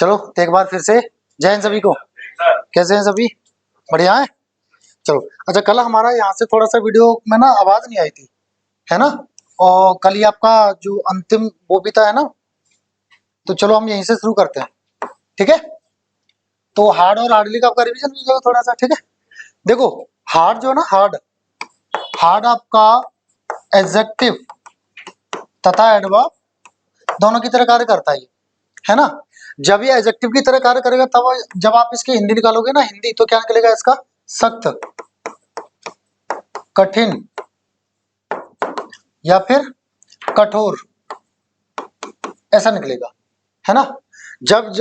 चलो तो एक बार फिर से जय हिंद सभी को। कैसे हैं सभी? बढ़िया है। चलो अच्छा, कल हमारा यहाँ से थोड़ा सा वीडियो में ना आवाज नहीं आई थी, है ना? और कल ही आपका जो अंतिम वो भी था, है ना? तो चलो हम यहीं से शुरू करते हैं, ठीक है? तो हार्ड और हार्डली का आपका रिवीजन भी थोड़ा सा, ठीक है? देखो, हार्ड जो है ना, हार्ड हार्ड आपका एडजेक्टिव तथा एडवर्ब दोनों की तरह कार्य करता है ना? जब ये एडजेक्टिव की तरह कार्य करेगा तब जब आप इसकी हिंदी निकालोगे ना, हिंदी, तो क्या निकलेगा इसका? सख्त, कठिन या फिर कठोर, ऐसा निकलेगा, है ना? जब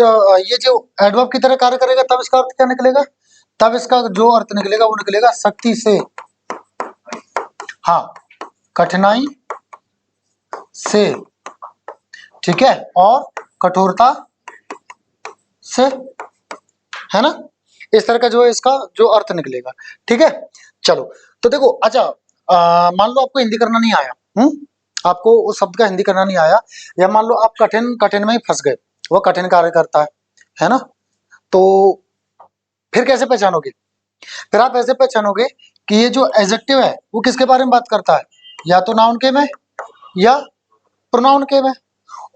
ये जो एडवर्ब की तरह कार्य करेगा तब इसका अर्थ क्या निकलेगा? तब इसका जो अर्थ निकलेगा वो निकलेगा सख्ती से, हाँ, कठिनाई से, ठीक है, और कठोरता से, है ना? इस तरह का जो है इसका जो अर्थ निकलेगा, ठीक है? चलो तो देखो, अच्छा, मान लो आपको हिंदी करना नहीं आया, आपको उस शब्द का हिंदी करना नहीं आया, या मान लो आप कठिन में ही फंस गए, वो कठिन कार्य करता है ना? तो फिर कैसे पहचानोगे? फिर आप ऐसे पहचानोगे कि ये जो एडजेक्टिव है वो किसके बारे में बात करता है, या तो नाउन के में या प्रोनाउन के में,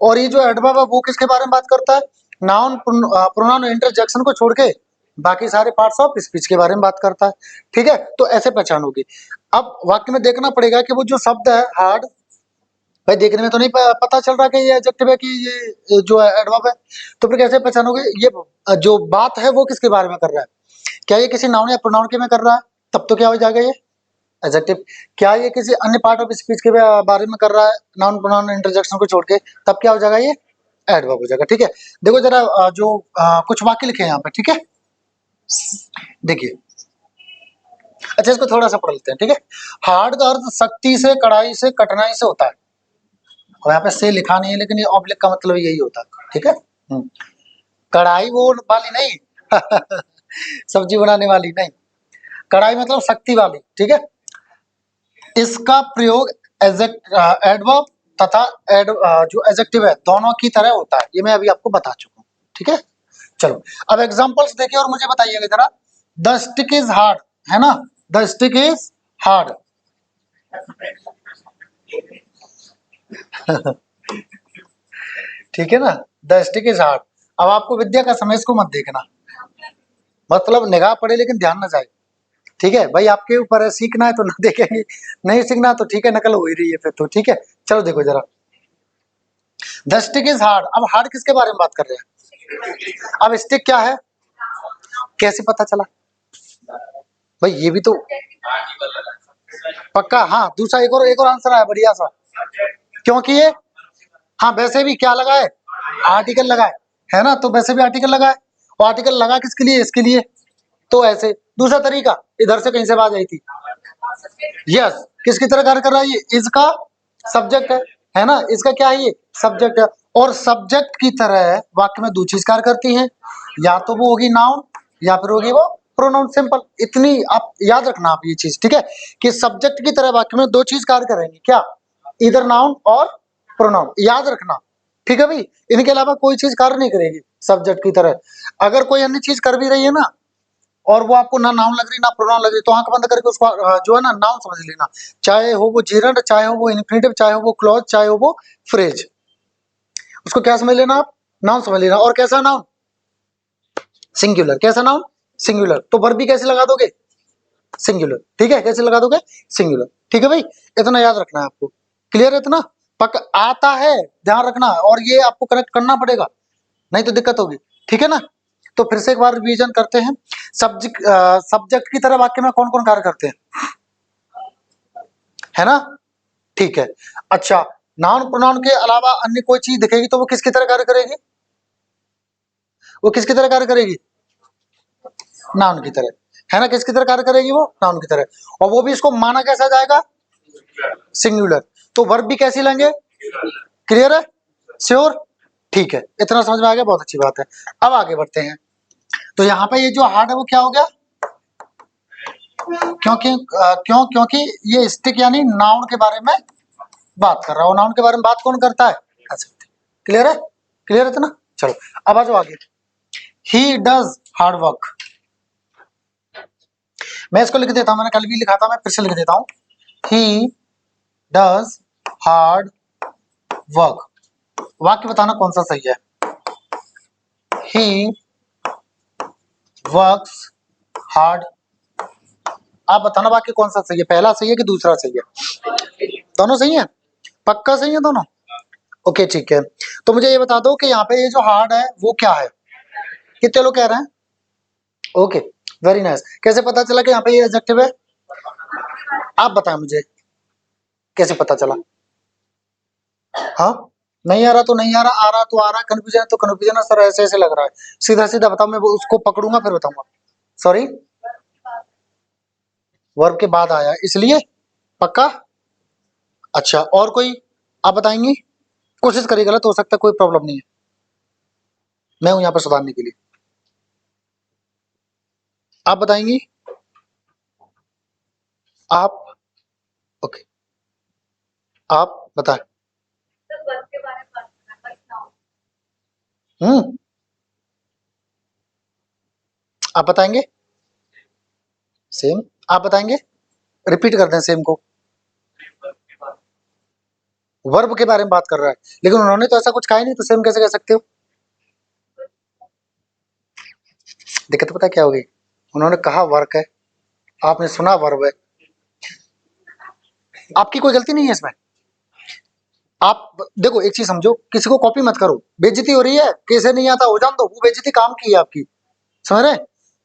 और ये जो एडवर्ब है वो किसके बारे में बात करता है? नाउन, प्रोनाउन, इंटरजेक्शन को छोड़ के बाकी सारे पार्ट्स ऑफ स्पीच के बारे में बात करता है, ठीक है? तो ऐसे पहचानोगे। अब वाक्य में देखना पड़ेगा कि वो जो शब्द है हार्ड, भाई देखने में तो नहीं पता चल रहा कि ये एडजेक्टिव है कि ये जो है एडवर्ब है, तो फिर कैसे पहचानोगे ये जो बात है वो किसके बारे में कर रहा है? क्या ये किसी नाउन या प्रोनाउन के में कर रहा है? तब तो क्या हो जाएगा ये एडजेक्टिव। क्या ये किसी अन्य पार्ट ऑफ स्पीच के बारे में कर रहा है, नाउन, प्रोनाउन, इंटरजेक्शन को छोड़ के? तब क्या हो जाएगा? ये एडवर्ब हो जाएगा, ठीक है? देखो जरा जो कुछ वाक्य लिखे हैं यहाँ पे, ठीक है? देखिए, अच्छा इसको थोड़ा सा पढ़ लेते हैं, ठीक है? हार्ड का अर्थ सख्ती से, कड़ाई से, कठिनाई से होता है, और यहाँ पे से लिखा नहीं है लेकिन ये ऑब्लिक का मतलब यही होता है, ठीक है? कढ़ाई वो वाली नहीं सब्जी बनाने वाली नहीं, कढ़ाई मतलब शक्ति वाली, ठीक है? इसका प्रयोग एडवर्ब तथा जो एडजेक्टिव है दोनों की तरह होता है, ये मैं अभी आपको बता चुका हूँ, ठीक है? चलो अब एग्जांपल्स देखिए और मुझे बताइएगा जरा। द स्टिक इज हार्ड, है ना? द स्टिक इज हार्ड ठीक है ना? The stick is hard. अब आपको विद्या का समय, इसको मत देखना, मतलब निगाह पड़े लेकिन ध्यान न जाए, ठीक है? भाई आपके ऊपर है, सीखना है तो ना देखेंगे, नहीं सीखना तो ठीक है, नकल हो ही रही है फिर तो, ठीक है? चलो देखो जरा, द स्टिक इज हार्ड। अब हार्ड किसके बारे में बात कर रहे हैं? अब स्टिक क्या है, कैसे पता चला भाई? ये भी तो पक्का, हाँ, दूसरा एक और आंसर आया बढ़िया सा, क्योंकि ये, हाँ, वैसे भी क्या लगा है? आर्टिकल लगा है ना? तो वैसे भी आर्टिकल लगा है, और आर्टिकल लगा किसके लिए? इसके लिए। तो ऐसे दूसरा तरीका, इधर से कहीं से आवाज आई थी, यस, किसकी तरह कार्य कर रहा है? ये इसका सब्जेक्ट है ना? इसका क्या है? ये सब्जेक्ट है, और सब्जेक्ट की तरह वाक्य में दो चीज कार्य करती हैं, या तो वो होगी नाउन या फिर होगी वो प्रोनाउन। सिंपल, इतनी आप याद रखना आप ये चीज, ठीक है? कि सब्जेक्ट की तरह वाक्य में दो चीज कार्य करेंगी, क्या? इधर नाउन और प्रोनाउन, याद रखना, ठीक है भाई? इनके अलावा कोई चीज कार्य नहीं करेगी सब्जेक्ट की तरह। अगर कोई अन्य चीज कर भी रही है ना, और वो आपको ना नाउन लग रही ना प्रोनाउन लग रही, तो आंख बंद करके उसको जो है ना नाउन समझ लेना, चाहे हो वो जीरंड, चाहे हो वो इन्फिनिटिव, चाहे हो वो क्लॉज, चाहे हो वो फ्रेज, उसको क्या समझ लेना आप? नाउन समझ लेना। और कैसा नाउन? सिंगुलर। कैसा नाउन? सिंगुलर। तो वर्ब भी कैसे लगा दोगे? सिंगुलर, ठीक है? कैसे लगा दोगे? सिंगुलर, ठीक है भाई? इतना याद रखना है आपको, क्लियर है? इतना पक्का आता है, ध्यान रखना, और ये आपको कनेक्ट करना पड़ेगा, नहीं तो दिक्कत होगी, ठीक है ना? तो फिर से एक बार रिवीजन करते हैं। सब्जेक्ट की तरह वाक्य में कौन कौन कार्य करते हैं, है ना? ठीक है। अच्छा, नाउन प्रोनाउन के अलावा अन्य कोई चीज दिखेगी तो वो किसकी तरह कार्य करेगी? वो किसकी तरह कार्य करेगी? नाउन की तरह, है ना? किसकी तरह कार्य करेगी? वो नाउन की तरह, और वो भी इसको माना कैसा जाएगा? सिंगुलर। तो वर्ब भी कैसी लेंगे? क्लियर है? श्योर? ठीक है, इतना समझ में आ गया, बहुत अच्छी बात है। अब आगे बढ़ते हैं। तो यहाँ पे ये जो हार्ड है वो क्या हो गया? क्योंकि ये स्टिक यानी नाउन के बारे में बात कर रहा हूं। नाउन के बारे में बात कौन करता है? क्लियर है? क्लियर है इतना? चलो अब आ जाओ आगे। He does hard work. मैं इसको लिख देता हूं, मैंने कल भी लिखा था, मैं फिर से लिख देता हूं, ही डज हार्ड वर्क। वाक्य बताना कौन सा सही है। He works hard. आप बताना वाक्य कौन सा सही है, पहला सही है कि दूसरा सही है। दोनों सही है, पक्का सही है दोनों। ओके ठीक है, तो मुझे ये बता दो कि यहाँ पे ये जो हार्ड है वो क्या है, कितने लोग कह रहे हैं। Okay very nice. कैसे पता चला कि यहाँ पे ये एडजेक्टिव है, आप बताएं मुझे कैसे पता चला। हाँ नहीं आ रहा तो नहीं आ रहा, आ रहा तो आ रहा, कंफ्यूजन है तो कंफ्यूजन है सर, ऐसे ऐसे लग रहा है, सीधा सीधा बताओ, मैं वो उसको पकड़ूंगा फिर बताऊंगा। सॉरी, वर्ब के बाद आया इसलिए, पक्का। अच्छा और कोई आप बताएंगी, कोशिश करिए, गलत हो सकता है, कोई प्रॉब्लम नहीं है, मैं हूं यहाँ पर सुधारने के लिए। आप बताएंगी, आप ओके आप बताएं। आप बताएंगे सेम, आप बताएंगे, रिपीट कर दें सेम को। वर्ब के बारे में बात कर रहा है, लेकिन उन्होंने तो ऐसा कुछ कहा ही नहीं, तो सेम कैसे कह सकते हो। दिक्कत पता क्या होगी, उन्होंने कहा वर्क है, आपने सुना वर्ब है, आपकी कोई गलती नहीं है इसमें। आप देखो एक चीज समझो, किसी को कॉपी मत करो, बेइज्जती हो रही है, कैसे नहीं आता हो जान दो, वो बेइज्जती काम की है आपकी, समझ रहे।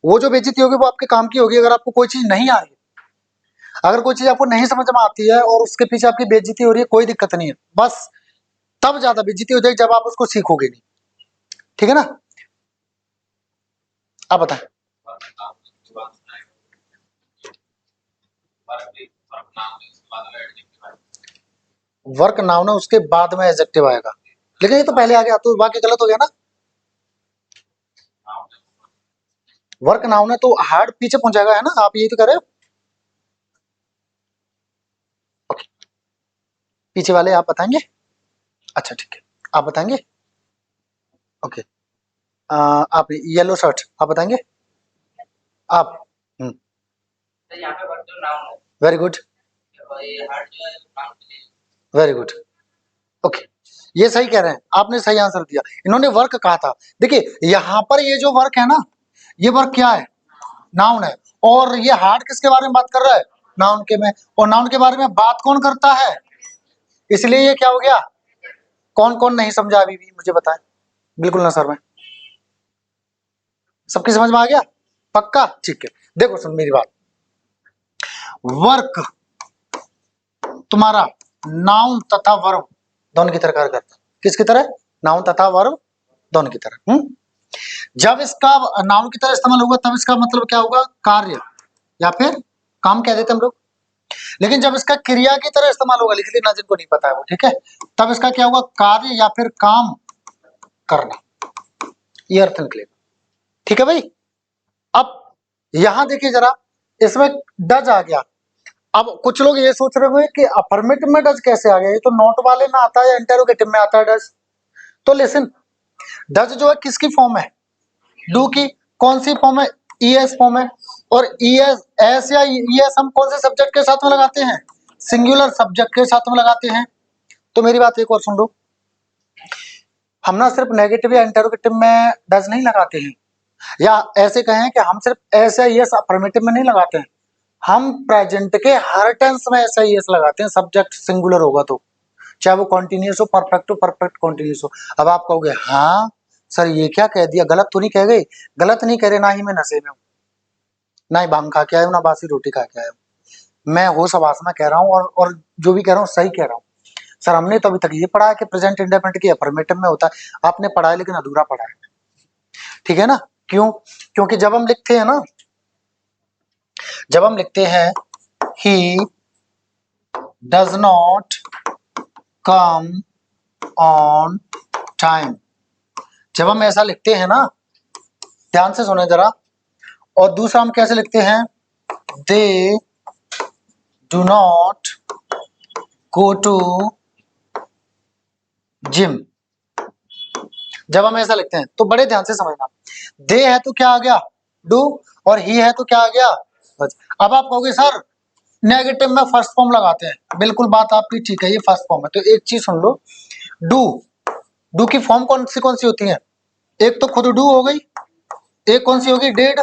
वो जो बेइज्जती होगी वो आपके काम की होगी। अगर आपको कोई चीज नहीं आ रही, अगर कोई चीज आपको नहीं समझ में आती है और उसके पीछे आपकी बेइज्जती हो रही है, कोई दिक्कत नहीं है, बस तब ज्यादा बेइज्जती हो जाएगी जब आप उसको सीखोगे नहीं, ठीक है ना। आप बताएं। वर्क नाउन है, उसके बाद में एडजेक्टिव आएगा, लेकिन ये तो पहले आ गया, तो वाक्य गलत हो गया ना। वर्क नाउन है तो हार्ड पीछे पहुंचाएगा, है ना, आप यही तो कह रहे हो। ओके, पीछे वाले आप बताएंगे। अच्छा ठीक है, आप बताएंगे। ओके, आप येलो शर्ट आप बताएंगे। आप very good, very good. Okay, ये सही कह रहे हैं, आपने सही आंसर दिया, इन्होंने वर्क कहा था। देखिए यहाँ पर ये जो वर्क है ना, ये वर्क क्या है, नाउन है, और ये हार्ड किसके बारे में बात कर रहा है, नाउन के में, और नाउन के बारे में बात कौन करता है, इसलिए ये क्या हो गया। कौन कौन नहीं समझा अभी भी मुझे बताएं, बिल्कुल ना सर में, सबकी समझ में आ गया, पक्का ठीक है। देखो सुन मेरी बात, वर्क तुम्हारा नाउन तथा वर्ब दोनों की तरह कार्य करता है, किसकी तरह, नाउन तथा वर्ब दोनों की तरह। जब इसका नाउन की तरह इस्तेमाल होगा तब इसका मतलब क्या होगा, कार्य या फिर काम कह देते हम लोग, लेकिन जब इसका क्रिया की तरह इस्तेमाल होगा, लिख लेना जिनको नहीं पता है वो, ठीक है, तब इसका क्या होगा, कार्य या फिर काम करना, ये अर्थ निकलेगा, ठीक है भाई। अब यहां देखिए जरा, इसमें डज आ गया। अब कुछ लोग ये सोच रहे हुए कि अफर्मेटिव में डज कैसे आ गया, ये तो नॉट वाले में आता है या इंटेरोगेटिव में आता है डज। तो लिसन, डज जो है किसकी फॉर्म है, डू की, कौन सी फॉर्म है, ईएस फॉर्म है, और ईएस एस या ईएस हम कौन से सब्जेक्ट के साथ में लगाते हैं, सिंगुलर सब्जेक्ट के साथ में लगाते हैं। तो मेरी बात एक और सुन लो, हम ना सिर्फ नेगेटिव या इंटेरोगेटिव में डज नहीं लगाते हैं, या ऐसे कहें कि हम सिर्फ एस या ईएस अफर्मेटिव में नहीं लगाते हैं, हम प्रेजेंट के हर टेंस में ऐसा ईएस लगाते हैं, सब्जेक्ट सिंगुलर होगा तो, चाहे वो कॉन्टिन्यूस हो, परफेक्ट हो, परफेक्ट कॉन्टिन्यूस हो। अब आप कहोगे हाँ सर ये क्या कह दिया, गलत तो नहीं कह गए, गलत नहीं कह रहे, ना ही मैं नशे में हूँ, ना ही भांग खा के आया हूँ, ना बासी रोटी खा के आया हूँ, मैं होश हवास में कह रहा हूँ, और जो भी कह रहा हूँ सही कह रहा हूँ। सर हमने तो अभी तक ये पढ़ा है कि प्रेजेंट इंडेफिनिट की अफर्मेटिव में होता है, आपने पढ़ा है लेकिन अधूरा पढ़ा है, ठीक है ना। क्यों, क्योंकि जब हम लिखते हैं ना, जब हम लिखते हैं he does not come on time, जब हम ऐसा लिखते हैं ना, ध्यान से सुने जरा, और दूसरा हम कैसे लिखते हैं, they do not go to gym, जब हम ऐसा लिखते हैं तो बड़े ध्यान से समझना, दे है तो क्या आ गया डू, और ही है तो क्या आ गया वॉज। अब आप कहोगे सर नेगेटिव में फर्स्ट फॉर्म लगाते हैं, बिल्कुल बात आपकी ठीक है, ये फर्स्ट फॉर्म है। तो एक चीज सुन लो, डू, डू की फॉर्म कौन सी होती है? एक तो खुद डू हो गई, एक कौन सी हो गई डिड,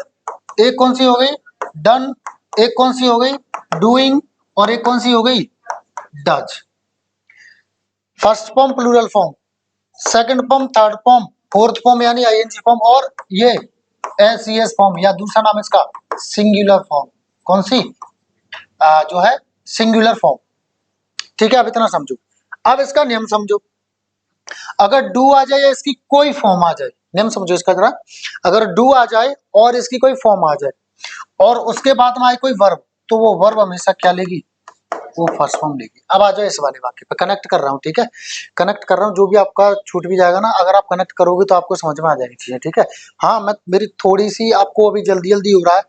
एक कौन सी हो गई डन, एक कौन सी हो गई डूइंग, और एक कौन सी हो गई does. First form plural form, second form, third form, fourth form यानी आईएनजी फॉर्म, और ये एसईएस फॉर्म या दूसरा नाम इसका सिंगुलर फॉर्म। कौन सी? जो है सिंगुलर फॉर्म। ठीक है, अब इतना समझो। अब इसका नियम समझो, अगर डू आ जाए या इसकी कोई फॉर्म आ जाए, नियम समझो इसका जरा, अगर डू आ जाए और इसकी कोई फॉर्म आ जाए और उसके बाद में आए कोई वर्ब, तो वो वर्ब हमेशा क्या लेगी? वो फर्स्ट फॉर्म लेगी। अब आ जाओ इस वाले वाक्य पे, कनेक्ट कर रहा हूँ, ठीक है, कनेक्ट कर रहा हूँ, जो भी आपका छूट भी जाएगा ना, अगर आप कनेक्ट करोगे तो आपको समझ में आ जाएगी चीजें, ठीक है। हाँ, मैं मेरी थोड़ी सी आपको अभी जल्दी जल्दी हो रहा है,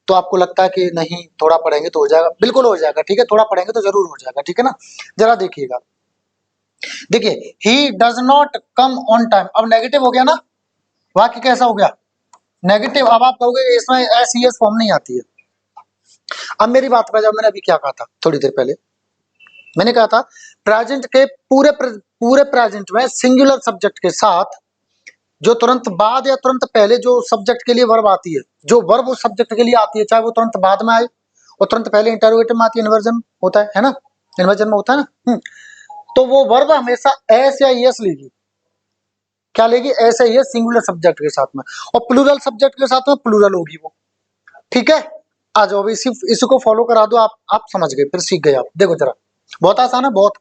तो आपको लगता है कि नहीं थोड़ा पढ़ेंगे तो हो जाएगा, बिल्कुल हो जाएगा, ठीक है, थोड़ा पढ़ेंगे तो जरूर हो जाएगा, ठीक है ना। जरा देखिएगा, देखिए he does not come on time, अब नेगेटिव हो गया ना, वाक्य कैसा हो गया? नेगेटिव। अब आप कहोगे इसमें एस ई एस फॉर्म नहीं आती है। अब मेरी बात पर जाओ, मैंने अभी क्या कहा था थोड़ी देर पहले, मैंने कहा था प्रेजेंट के पूरे प्रेजेंट में सिंगुलर सब्जेक्ट के साथ जो तुरंत बाद या तुरंत पहले जो सब्जेक्ट के लिए वर्ब आती है, जो वर्ब उस सब्जेक्ट के लिए आती है, चाहे वो तुरंत बाद में आए और तुरंत पहले इंटरोगेटिव में आती है, इन्वर्जन होता है ना, इन्वर्जन में होता है ना, तो वो वर्ब हमेशा एस या एस लेगी। क्या लेगी? ऐसे ही सिंगुलर सब्जेक्ट के साथ में, और प्लूरल सब्जेक्ट के साथ में प्लूरल होगी वो, ठीक है। आ जाओ, इसी को फॉलो करा दो, आप समझ गए, फिर सीख गए आप। देखो जरा, बहुत आसान है, बहुत,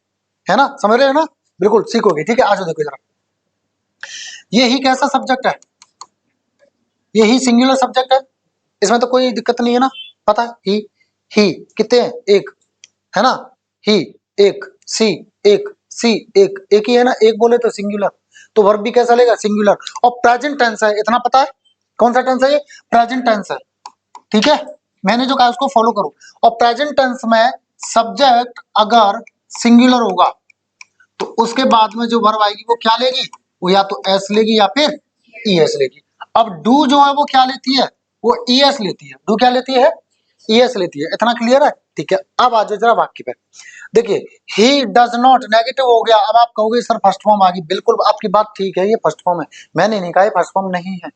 है ना, समझ रहे हो ना, बिल्कुल सीखोगे, ठीक है। आ जाओ, देखो जरा, ये ही कैसा सब्जेक्ट है? ये ही सिंगुलर सब्जेक्ट है, इसमें तो कोई दिक्कत नहीं है ना, पता है। ही कितने हैं? एक, है ना, ही एक, सी एक, सी एक ही है ना, एक बोले तो सिंगुलर, तो वर्ब भी कैसा लेगा? सिंगुलर। और प्रेजेंट टेंस है, इतना पता है, कौन सा टेंस है ये? प्रेजेंट टेंस है, ठीक है। मैंने जो कहा उसको फॉलो करो। और प्रेजेंट टेंस में सब्जेक्ट अगर सिंगुलर होगा तो उसके बाद में जो वर्ब आएगी वो क्या लेगी? वो या तो एस लेगी या फिर ईएस लेगी। अब डू जो है वो क्या लेती है? वो ईएस लेती है। डू क्या लेती है? ईएस लेती है। इतना क्लियर है? ठीक है। अब आ जाओ जरा वाक्य पे, देखिए ही डज नॉट, नेगेटिव हो गया। अब आप कहोगे सर फर्स्ट फॉर्म आ गई, बिल्कुल आपकी बात ठीक है, ये फर्स्ट फॉर्म है, मैंने नहीं कहा ये फर्स्ट फॉर्म नहीं है,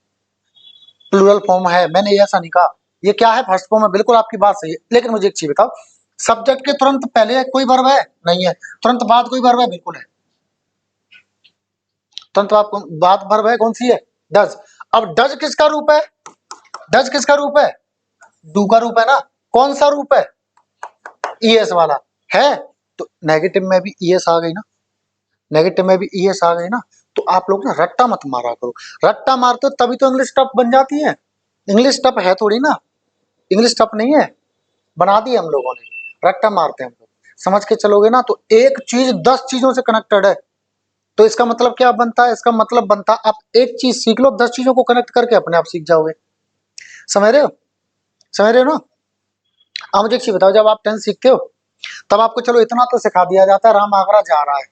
प्लूरल फॉर्म है, मैंने ऐसा नहीं कहा। ये क्या है? फर्स्ट फॉर्म है, बिल्कुल आपकी बात सही है। लेकिन मुझे एक चीज बताओ, सब्जेक्ट के तुरंत पहले कोई वर्ब है? नहीं है। तुरंत बाद कोई वर्ब है? बिल्कुल है। तुरंत बाद वर्ब है, कौन सी है? डज। अब डज किसका रूप है? डज किसका रूप है? डू का रूप है ना। कौन सा रूप है? ईएस वाला है। तो नेगेटिव में भी ईएस आ गई ना, नेगेटिव में भी ईएस आ गई ना। तो आप लोग ना रट्टा मत मारा करो, रट्टा मारते हो तभी तो इंग्लिश टफ बन जाती है। इंग्लिश टफ है थोड़ी ना, इंग्लिश टफ नहीं है, बना दी हम लोगों ने, रट्टा मारते हैं हम लोग। समझ के चलोगे ना तो एक चीज 10 चीजों से कनेक्टेड है। तो इसका मतलब क्या बनता है? इसका मतलब बनता है आप एक चीज सीख लो, 10 चीजों को कनेक्ट करके अपने आप सीख जाओगे। समझ रहे हो? समझ रहे हो ना? अब मुझे एक चीज बताओ, जब आप टेंस सीखते हो तब आपको चलो इतना तो सिखा दिया जाता है राम आगरा जा रहा है,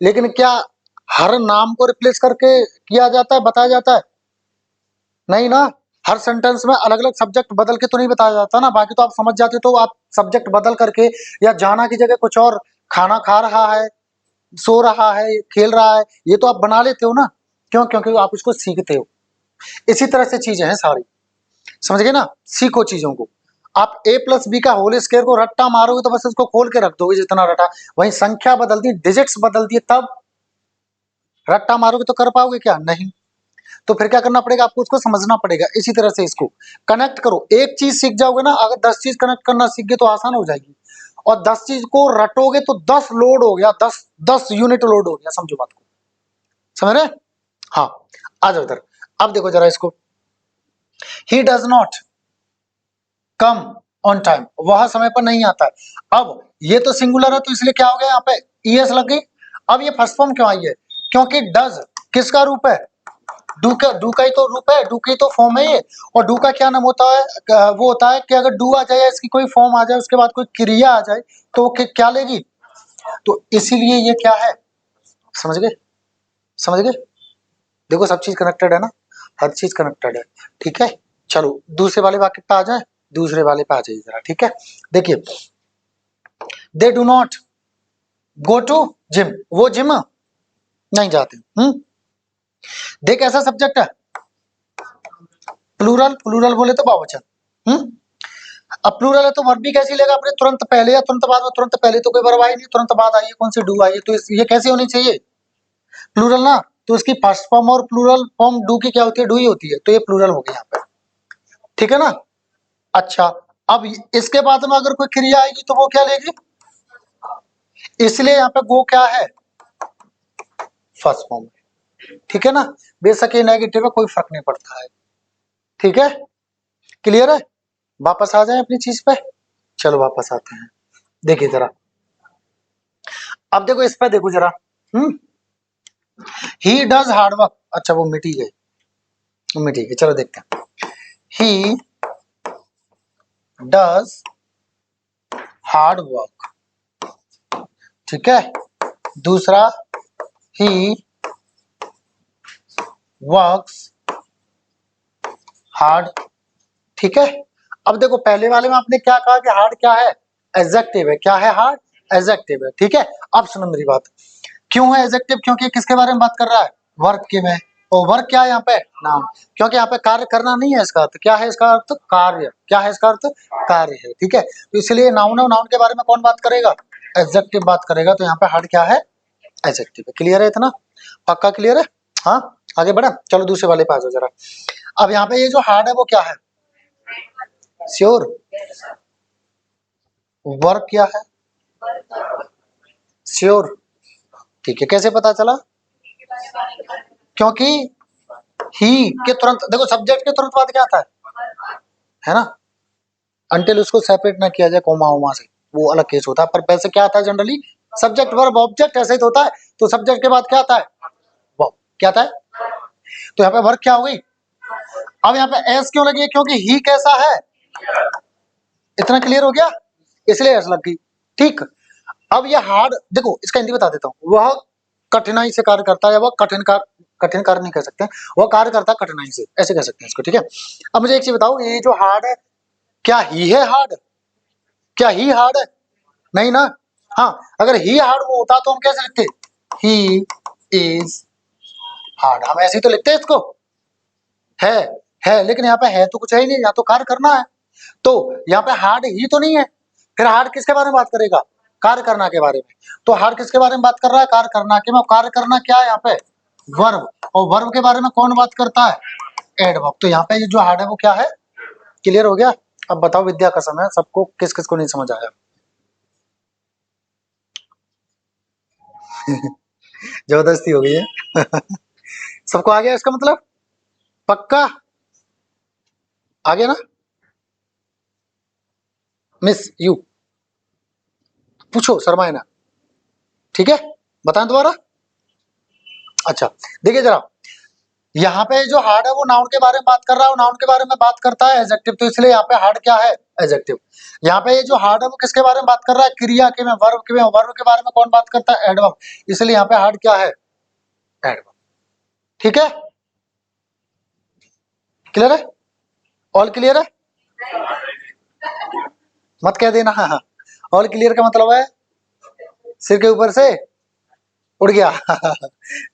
लेकिन क्या हर नाम को रिप्लेस करके किया जाता है, बताया जाता है? नहीं ना। हर सेंटेंस में अलग अलग सब्जेक्ट बदल के तो नहीं बताया जाता ना। बाकी तो आप समझ जाते, तो आप सब्जेक्ट बदल करके या जाना की जगह कुछ और, खाना खा रहा है, सो रहा है, खेल रहा है, ये तो आप बना लेते हो ना। क्यों? क्योंकि आप उसको सीखते हो। इसी तरह से चीजें हैं सारी, समझ गए ना? सीखो चीजों को। आप a प्लस बी का होल स्क्वायर को रट्टा मारोगे तो बस उसको खोल के रख दोगे जितना रटा, वहीं संख्या बदल दी, डिजिट्स बदल दिए, तब रट्टा मारोगे तो कर पाओगे क्या? नहीं। तो फिर क्या करना पड़ेगा? आपको उसको समझना पड़ेगा। इसी तरह से इसको कनेक्ट करो। एक चीज सीख जाओगे ना, अगर 10 चीज कनेक्ट करना सीख गए तो आसान हो जाएगी, और 10 चीज को रटोगे तो 10 लोड हो गया, 10 यूनिट लोड हो गया। समझो बात को, समझ रहे? हाँ, आ जाओ इधर। अब देखो जरा इसको, he does not come on time, वह समय पर नहीं आता है। अब ये तो सिंगुलर है, तो इसलिए क्या हो गया? यहाँ पे ईएस लग गई। अब ये फर्स्ट फॉर्म क्यों आई है? क्योंकि डज किसका रूप है? डू का ही तो रूप है, डू की तो फॉर्म है ये। और डू का क्या नाम होता है? वो होता है कि अगर डू आ जाए, इसकी कोई फॉर्म आ जाए, उसके बाद कोई क्रिया आ जाए, तो वो क्या लेगी? तो इसीलिए ये क्या है? समझ गए? समझ गए? देखो सब चीज कनेक्टेड है ना। हर चीज कनेक्टेड है, ठीक है। चलो दूसरे वाले वाक्य पे आ जाए, दूसरे वाले पे आ जाइए जरा, ठीक है। देखिए, they do not go to gym, वो जिम नहीं जाते। देख ऐसा सब्जेक्ट है, प्लूरल, प्लूरल बोले तो बहुवचन। अब प्लूरल है तो वर्ब भी कैसी लेगा अपने, तुरंत पहले या तुरंत बाद में? तुरंत पहले तो कोई वर्ब आई नहीं, तुरंत बाद आई है, कौन सी डू आई है, तो ये कैसे होनी चाहिए, प्लूरल ना। तो इसकी फर्स्ट फॉर्म और प्लूरल फॉर्म डू की क्या होती है, डू ही होती है, तो ये प्लूरल हो गया यहाँ पे, ठीक है ना। अच्छा, अब इसके बाद में अगर कोई क्रिया आएगी तो वो क्या लेगी, इसलिए यहाँ पे गो क्या है, फर्स्ट फॉर्म, ठीक है ना। बेशक ये नेगेटिव है, कोई फर्क नहीं पड़ता है, ठीक है, क्लियर है। वापस आ जाए अपनी चीज पे, चलो वापस आते हैं। देखिए जरा, अब देखो इस पे देखो जरा, ही डज हार्ड वर्क, अच्छा वो मिटी गई, मिटी गई, चलो देखते हैं। ही डज हार्ड वर्क, ठीक है। दूसरा, ही वर्क्स हार्ड, ठीक है। अब देखो पहले वाले में आपने क्या कहा कि हार्ड क्या है, एडजेक्टिव है, क्या है हार्ड, एडजेक्टिव है, ठीक है। अब सुनो मेरी बात, क्यों है एडजेक्टिव, क्योंकि किसके बारे में बात कर रहा है, वर्क के में, और वर्क क्या है यहाँ पे, नाउन, क्योंकि यहाँ पे कार्य करना नहीं है, इसका अर्थ क्या है, इसका अर्थ कार्य, क्या है इसका अर्थ, कार्य है, ठीक है। तो इसलिए नाउन और नाउन के बारे में कौन बात करेगा, एडजेक्टिव बात करेगा, तो यहाँ पे हार्ड क्या है, एडजेक्टिव है। क्लियर है इतना, पक्का क्लियर है, हाँ आगे बढ़ा, चलो दूसरे वाले पे आ जाओ जरा। अब यहाँ पे ये जो हार्ड है वो क्या है, श्योर, वर्क क्या है, श्योर, ठीक है। कैसे पता चला, क्योंकि ही के तुरंत देखो सब्जेक्ट के तुरंत बाद क्या आता है ना, अंटिल उसको सेपरेट ना किया जाए कोमा वोमा से, वो अलग केस होता है, पर वैसे क्या आता है जनरली, सब्जेक्ट वर्ब ऑब्जेक्ट ऐसे ही तो होता है, तो सब्जेक्ट के बाद क्या आता है, वर्ब, क्या आता है, तो यहाँ पे वर्क क्या हो गई। अब यहाँ पे एस क्यों लगी है, क्योंकि ही कैसा है, इतना क्लियर हो गया, इसलिए एस लग गई, ठीक। अब ये हार्ड, देखो इसका हिंदी बता देता हूँ, वह कठिनाई से कार्य करता है, वह कठिन कार्य नहीं कह सकते, वह कार्य करता है कठिनाई से, ऐसे कह सकते हैं इसको, ठीक है। अब मुझे एक चीज बताओ, ये जो हार्ड है, क्या ही है हार्ड, क्या ही हार्ड है, नहीं ना। हाँ, अगर ही हार्ड वो होता तो हम कैसे लिखते, ही इज हार्ड, हम ऐसे ही तो लिखते हैं इसको, है, लेकिन यहाँ पे है तो कुछ है ही नहीं, यहाँ तो कार्य करना है, तो यहाँ पे हार्ड ही तो नहीं है, फिर हार्ड किसके बारे में बात करेगा, कार्य करना के बारे में। तो हार्ड किसके बारे में बात कर रहा है, कार्य करना के में, कार्य करना क्या है यहाँ पे, वर्ब, और वर्ब के बारे में कौन बात करता है, एडवर्ब। तो यहाँ पे ये जो हार्ड है वो क्या है, क्लियर हो गया। अब बताओ विद्या का समय, सबको किस किस को नहीं समझ आया जबरदस्ती हो गई है सबको आ गया इसका मतलब, पक्का आ गया ना, मिस यू पूछो, शर्माए ना, ठीक है, बताएं दोबारा। अच्छा देखिए जरा, यहाँ पे जो हार्ड है वो नाउन के बारे में बात कर रहा है, नाउन के बारे में बात करता है एडजेक्टिव, तो इसलिए यहाँ पे हार्ड क्या है, एडजेक्टिव। यहाँ पे ये जो हार्ड है वो किसके बारे में बात कर रहा है, क्रिया के में, वर्ब के में, वर्ब के बारे में कौन बात करता है, एडवर्ब, इसलिए यहाँ पे हार्ड क्या है, एडवर्ब, ठीक है। क्लियर है, ऑल क्लियर है, मत कह देना, हाँ, ऑल क्लियर का मतलब है सिर के ऊपर से उड़ गया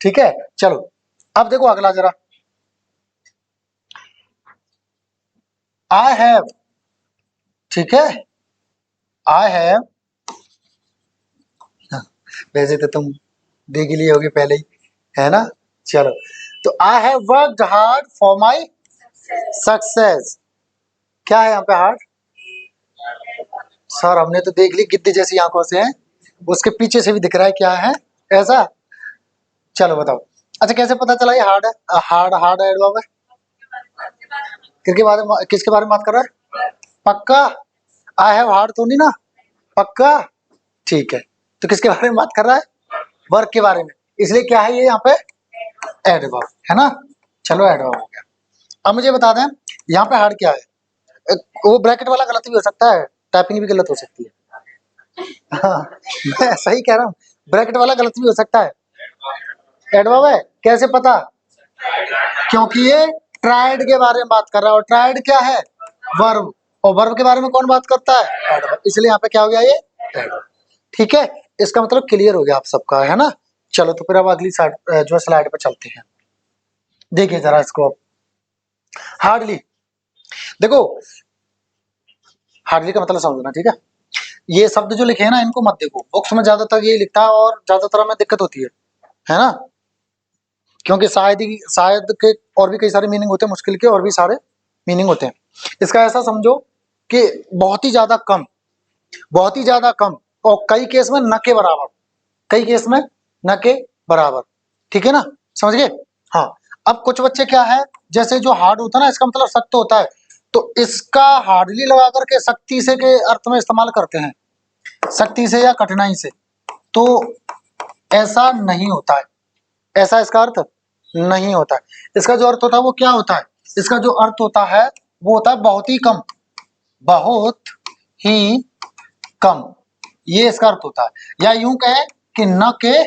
ठीक है। चलो अब देखो अगला जरा, आई हैव, ठीक है, आई हैव, वैसे तो तुम देख ही ली होगी पहले ही, है ना। चलो, तो I have worked hard for my success, क्या है यहाँ पे हार्ड, सर हमने तो देख ली गिद्ध जैसी आंखों से है, उसके पीछे से भी दिख रहा है क्या है, ऐसा। चलो बताओ, अच्छा कैसे पता चला ये हार्ड है, हार्ड हार्ड एडवर्ब है, किसके बारे में बात कर रहा है, पक्का, आई हैव हार्ड तो नहीं ना, पक्का, ठीक है। तो किसके बारे में बात कर रहा है, वर्क के बारे में, इसलिए क्या है ये यहाँ पे, एडवर्ब है ना। चलो एडवर्ब हो गया। अब मुझे बता दें यहाँ पे हार्ड क्या है, वो ब्रैकेट वाला गलत भी हो सकता है, टाइपिंग भी गलत हो सकती है हाँ, मैं सही कह रहा हूँ, ब्रैकेट वाला गलत भी हो सकता है, एडवर्ब है, कैसे पता, क्योंकि ये ट्राइड के बारे में बात कर रहा है, और ट्राइड क्या है? वर्ब, और वर्ब के बारे में कौन बात करता है? एडवर्ब। इसलिए यहाँ पे क्या हो गया ये? एडवर्ब। ठीक है, इसका मतलब क्लियर हो गया आप सबका, है ना। चलो तो फिर अब अगली जो स्लाइड पे चलते हैं। देखिए जरा इसको, हार्डली। देखो हार्डली का मतलब समझना, ठीक है। ये शब्द जो लिखे हैं ना, इनको मत देखो, बुक्स में ज्यादातर ये लिखता है और ज्यादातर हमें दिक्कत होती है ना, क्योंकि शायद के और भी कई सारे मीनिंग होते हैं, मुश्किल के और भी सारे मीनिंग होते हैं। इसका ऐसा समझो कि बहुत ही ज्यादा कम, बहुत ही ज्यादा कम, और कई केस में न के बराबर, कई केस में न के बराबर, ठीक है ना, समझ गए। हाँ, अब कुछ बच्चे क्या है, जैसे जो हार्ड होता है ना, इसका मतलब सख्त होता है, तो इसका हार्डली लगा करके सख्ती से के अर्थ में इस्तेमाल करते हैं, सख्ती से या कठिनाई से। तो ऐसा नहीं होता है, ऐसा इसका अर्थ नहीं होता है। इसका जो अर्थ होता है वो क्या होता है? इसका जो अर्थ होता है वो होता है बहुत ही कम, बहुत ही कम, ये इसका अर्थ होता है। या यूं कहें कि न के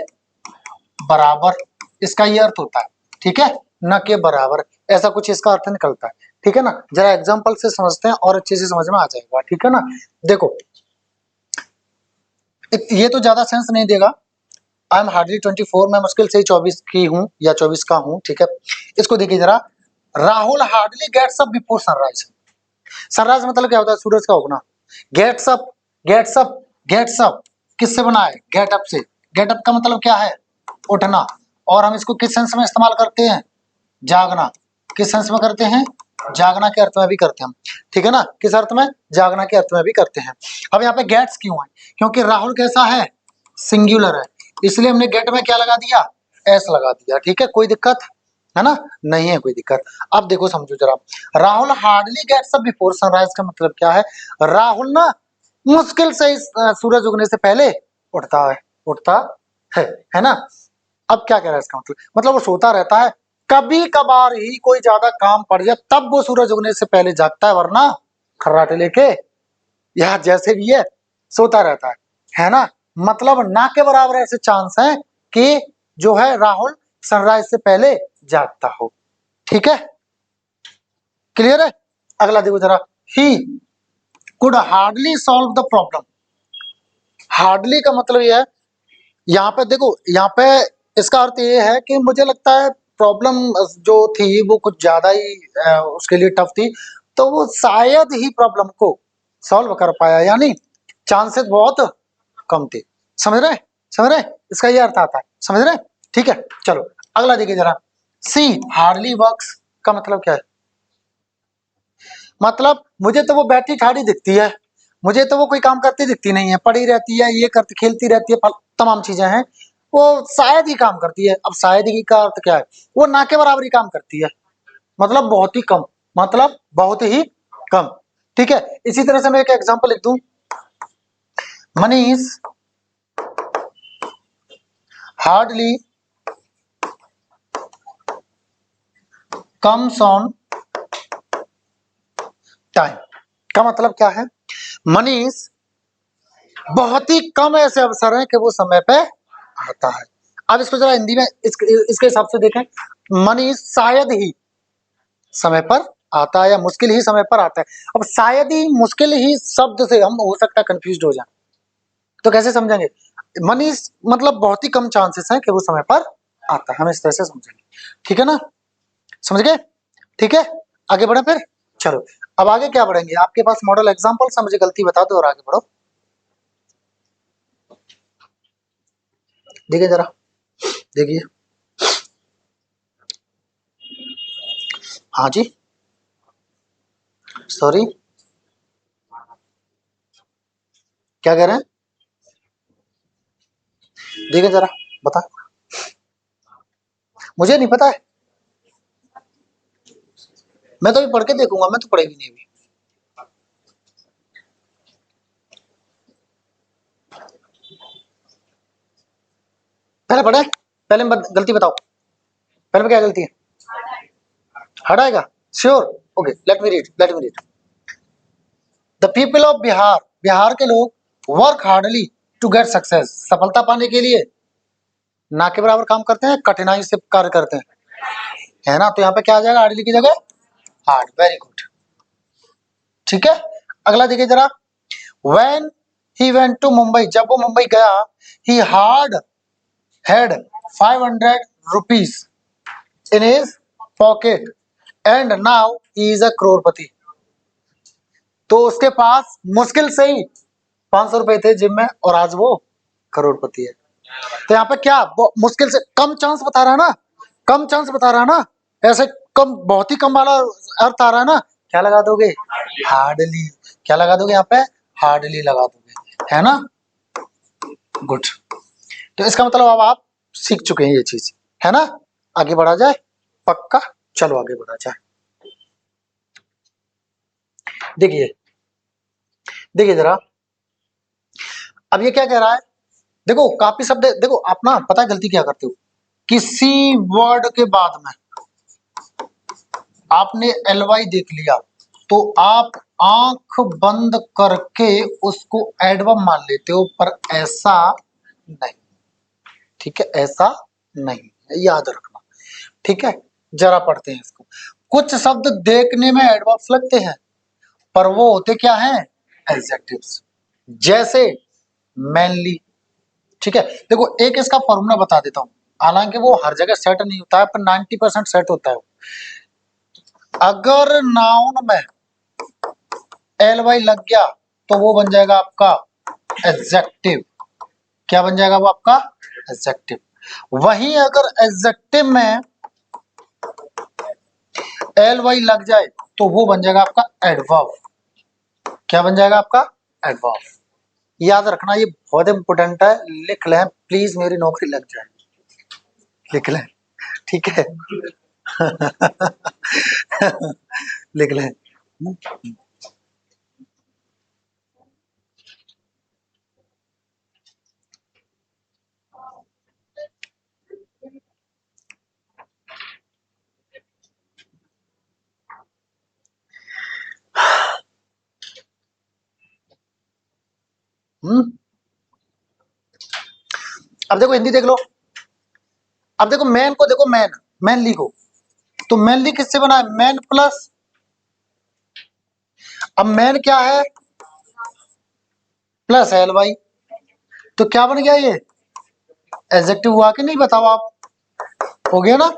बराबर, इसका ये अर्थ होता है, ठीक है, न के बराबर, ऐसा कुछ इसका अर्थ निकलता है, ठीक है ना। जरा एग्जांपल से समझते हैं और अच्छे से समझ में आ जाएगा, ठीक है ना। देखो ये तो ज्यादा सेंस नहीं देगा, आई एम हार्डली 24, मैं मुश्किल से 24 की हूँ या 24 का हूँ, ठीक है। इसको देखिए जरा, Rahul hardly gets up before sunrise. Sunrise मतलब क्या होता है? सूरज का उगना। Gets up, gets up, gets up किससे बना है? गेट अप से। गेट अप का मतलब क्या है? उठना। और हम इसको किस सेंस में इस्तेमाल करते हैं? जागना। किस सेंस में करते हैं? जागना के अर्थ में भी करते हैं हम, ठीक है ना। किस अर्थ में? जागना के अर्थ में भी करते हैं। अब यहाँ पे गेट्स क्यों है? क्योंकि राहुल कैसा है? सिंगुलर है, इसलिए हमने गेट में क्या लगा दिया? एस लगा दिया, ठीक है। कोई दिक्कत है ना? नहीं है कोई दिक्कत। अब देखो समझो जरा, Rahul hardly gets up before sunrise का मतलब क्या है? राहुल ना मुश्किल से सूरज उगने से पहले उठता है, उठता है ना। अब क्या कह रहा है इसका मतलब वो सोता रहता है, कभी कभार ही कोई ज्यादा काम पड़ जाए तब वो सूरज उगने से पहले जागता है, वरना खर्राटे लेके या जैसे भी है सोता रहता है ना। मतलब ना के बराबर ऐसे चांस हैं कि जो है राहुल सनराइज से पहले जागता हो, ठीक है, क्लियर है। अगला देखो जरा, he could hardly solve the problem. Hardly का मतलब यह है, यहाँ पे देखो, यहाँ पे इसका अर्थ ये है कि मुझे लगता है प्रॉब्लम जो थी वो कुछ ज्यादा ही उसके लिए टफ थी, तो वो शायद ही प्रॉब्लम को सॉल्व कर पाया, यानी चांसेस बहुत कम थे। समझ रहे? समझ रहे? इसका ये अर्थ आता है, समझ रहे? ठीक है, चलो अगला देखिए जरा, सी हार्डली वर्क्स का मतलब क्या है? मतलब मुझे तो वो बैठी ठाड़ी दिखती है, मुझे तो वो कोई काम करती दिखती नहीं है, पड़ी रहती है, ये करती, खेलती रहती है, तमाम चीजें हैं, वो शायद ही काम करती है। अब शायद ही का अर्थ क्या है? वो ना के बराबर ही काम करती है, मतलब बहुत ही कम, मतलब बहुत ही कम, ठीक है। इसी तरह से मैं एक एग्जांपल लिख दूं, Manish hardly comes on time का मतलब क्या है? मनीष बहुत ही कम ऐसे अवसर हैं कि वो समय पे आता है। अब इसको जरा हिंदी में इसके हिसाब से देखें, मनीष शायद ही समय पर आता है या मुश्किल ही समय पर आता है। अब शायद ही, मुश्किल ही शब्द से हम हो सकता है कंफ्यूज हो जाए, तो कैसे समझेंगे? मनीष मतलब बहुत ही कम चांसेस हैं कि वो समय पर आता है, हम इस तरह से समझेंगे, ठीक है ना, समझ गए? ठीक है, आगे बढ़े फिर। चलो अब आगे क्या बढ़ेंगे, आपके पास मॉडल एग्जाम्पल से मुझे गलती बता दो और आगे बढ़ो। देखिए जरा, देखिए, हाँ जी, सॉरी, क्या कह रहे हैं? देखिए जरा, बता, मुझे नहीं पता है, मैं तो अभी पढ़ के देखूंगा, मैं तो पढ़े भी नहीं अभी। पहले पढ़े, पहले गलती बताओ, पहले में क्या गलती है? हट आएगा? Sure, okay, let me read, let me read. The people of Bihar, Bihar के लोग work hardly to get success, सफलता पाने के लिए ना के बराबर काम करते हैं, कठिनाई से कार्य करते हैं, है ना। तो यहाँ पे क्या आ जाएगा हार्डली की जगह? Hard, very good. ठीक है, अगला देखिए जरा, when he went to Mumbai, जब वो मुंबई गया, he had 500 rupees in his pocket and now he is a करोड़पति। तो उसके पास मुश्किल से ही 500 रुपए थे जिम में और आज वो करोड़पति है। तो यहाँ पे क्या मुश्किल से कम चांस बता रहा है ना, कम चांस बता रहा है ना, ऐसे कम बहुत ही कम वाला अर्थ आ रहा है ना, क्या लगा दोगे, हार्डली। क्या लगा दोगे यहाँ पे, हार्डली लगा दोगे, है ना, गुड। तो इसका मतलब अब आप सीख चुके हैं ये चीज, है ना। आगे बढ़ा जाए, पक्का, चलो आगे बढ़ा जाए। देखिए देखिए जरा, अब ये क्या कह रहा है, देखो काफी शब्द, देखो आप ना पता है गलती क्या करते हो, किसी वर्ड के बाद में आपने एलवाई देख लिया तो आप आंख बंद करके उसको एडवर्ब मान लेते हो, पर ऐसा नहीं, ठीक है, ऐसा नहीं, याद रखना, ठीक है। जरा पढ़ते हैं इसको। कुछ शब्द देखने में एडवर्ब्स लगते हैं पर वो होते क्या हैं, एडजेक्टिव्स। जैसे मैनली, ठीक है। देखो एक इसका फॉर्मूला बता देता हूं, हालांकि वो हर जगह सेट नहीं होता है पर 90% सेट होता है। अगर नाउन में एल वाई लग गया तो वो बन जाएगा आपका एडजेक्टिव। क्या बन जाएगा वो आपका, एडजेक्टिव। वहीं अगर एडजेक्टिव में एल वाई लग जाए तो वो बन जाएगा आपका एडवर्ब। क्या बन जाएगा आपका, एडवर्ब। याद रखना, ये बहुत इंपोर्टेंट है, लिख लें प्लीज, मेरी नौकरी लग जाए, लिख लें, ठीक है। लिख लें। अब देखो हिंदी देख लो, अब देखो मैन को, देखो मैन, मैनली को, तो मैनली किससे बना है, मैन प्लस, अब मैन क्या है, प्लस एल वाई, तो क्या बन गया ये, एडजेक्टिव हुआ कि नहीं, बताओ आप, हो गया ना,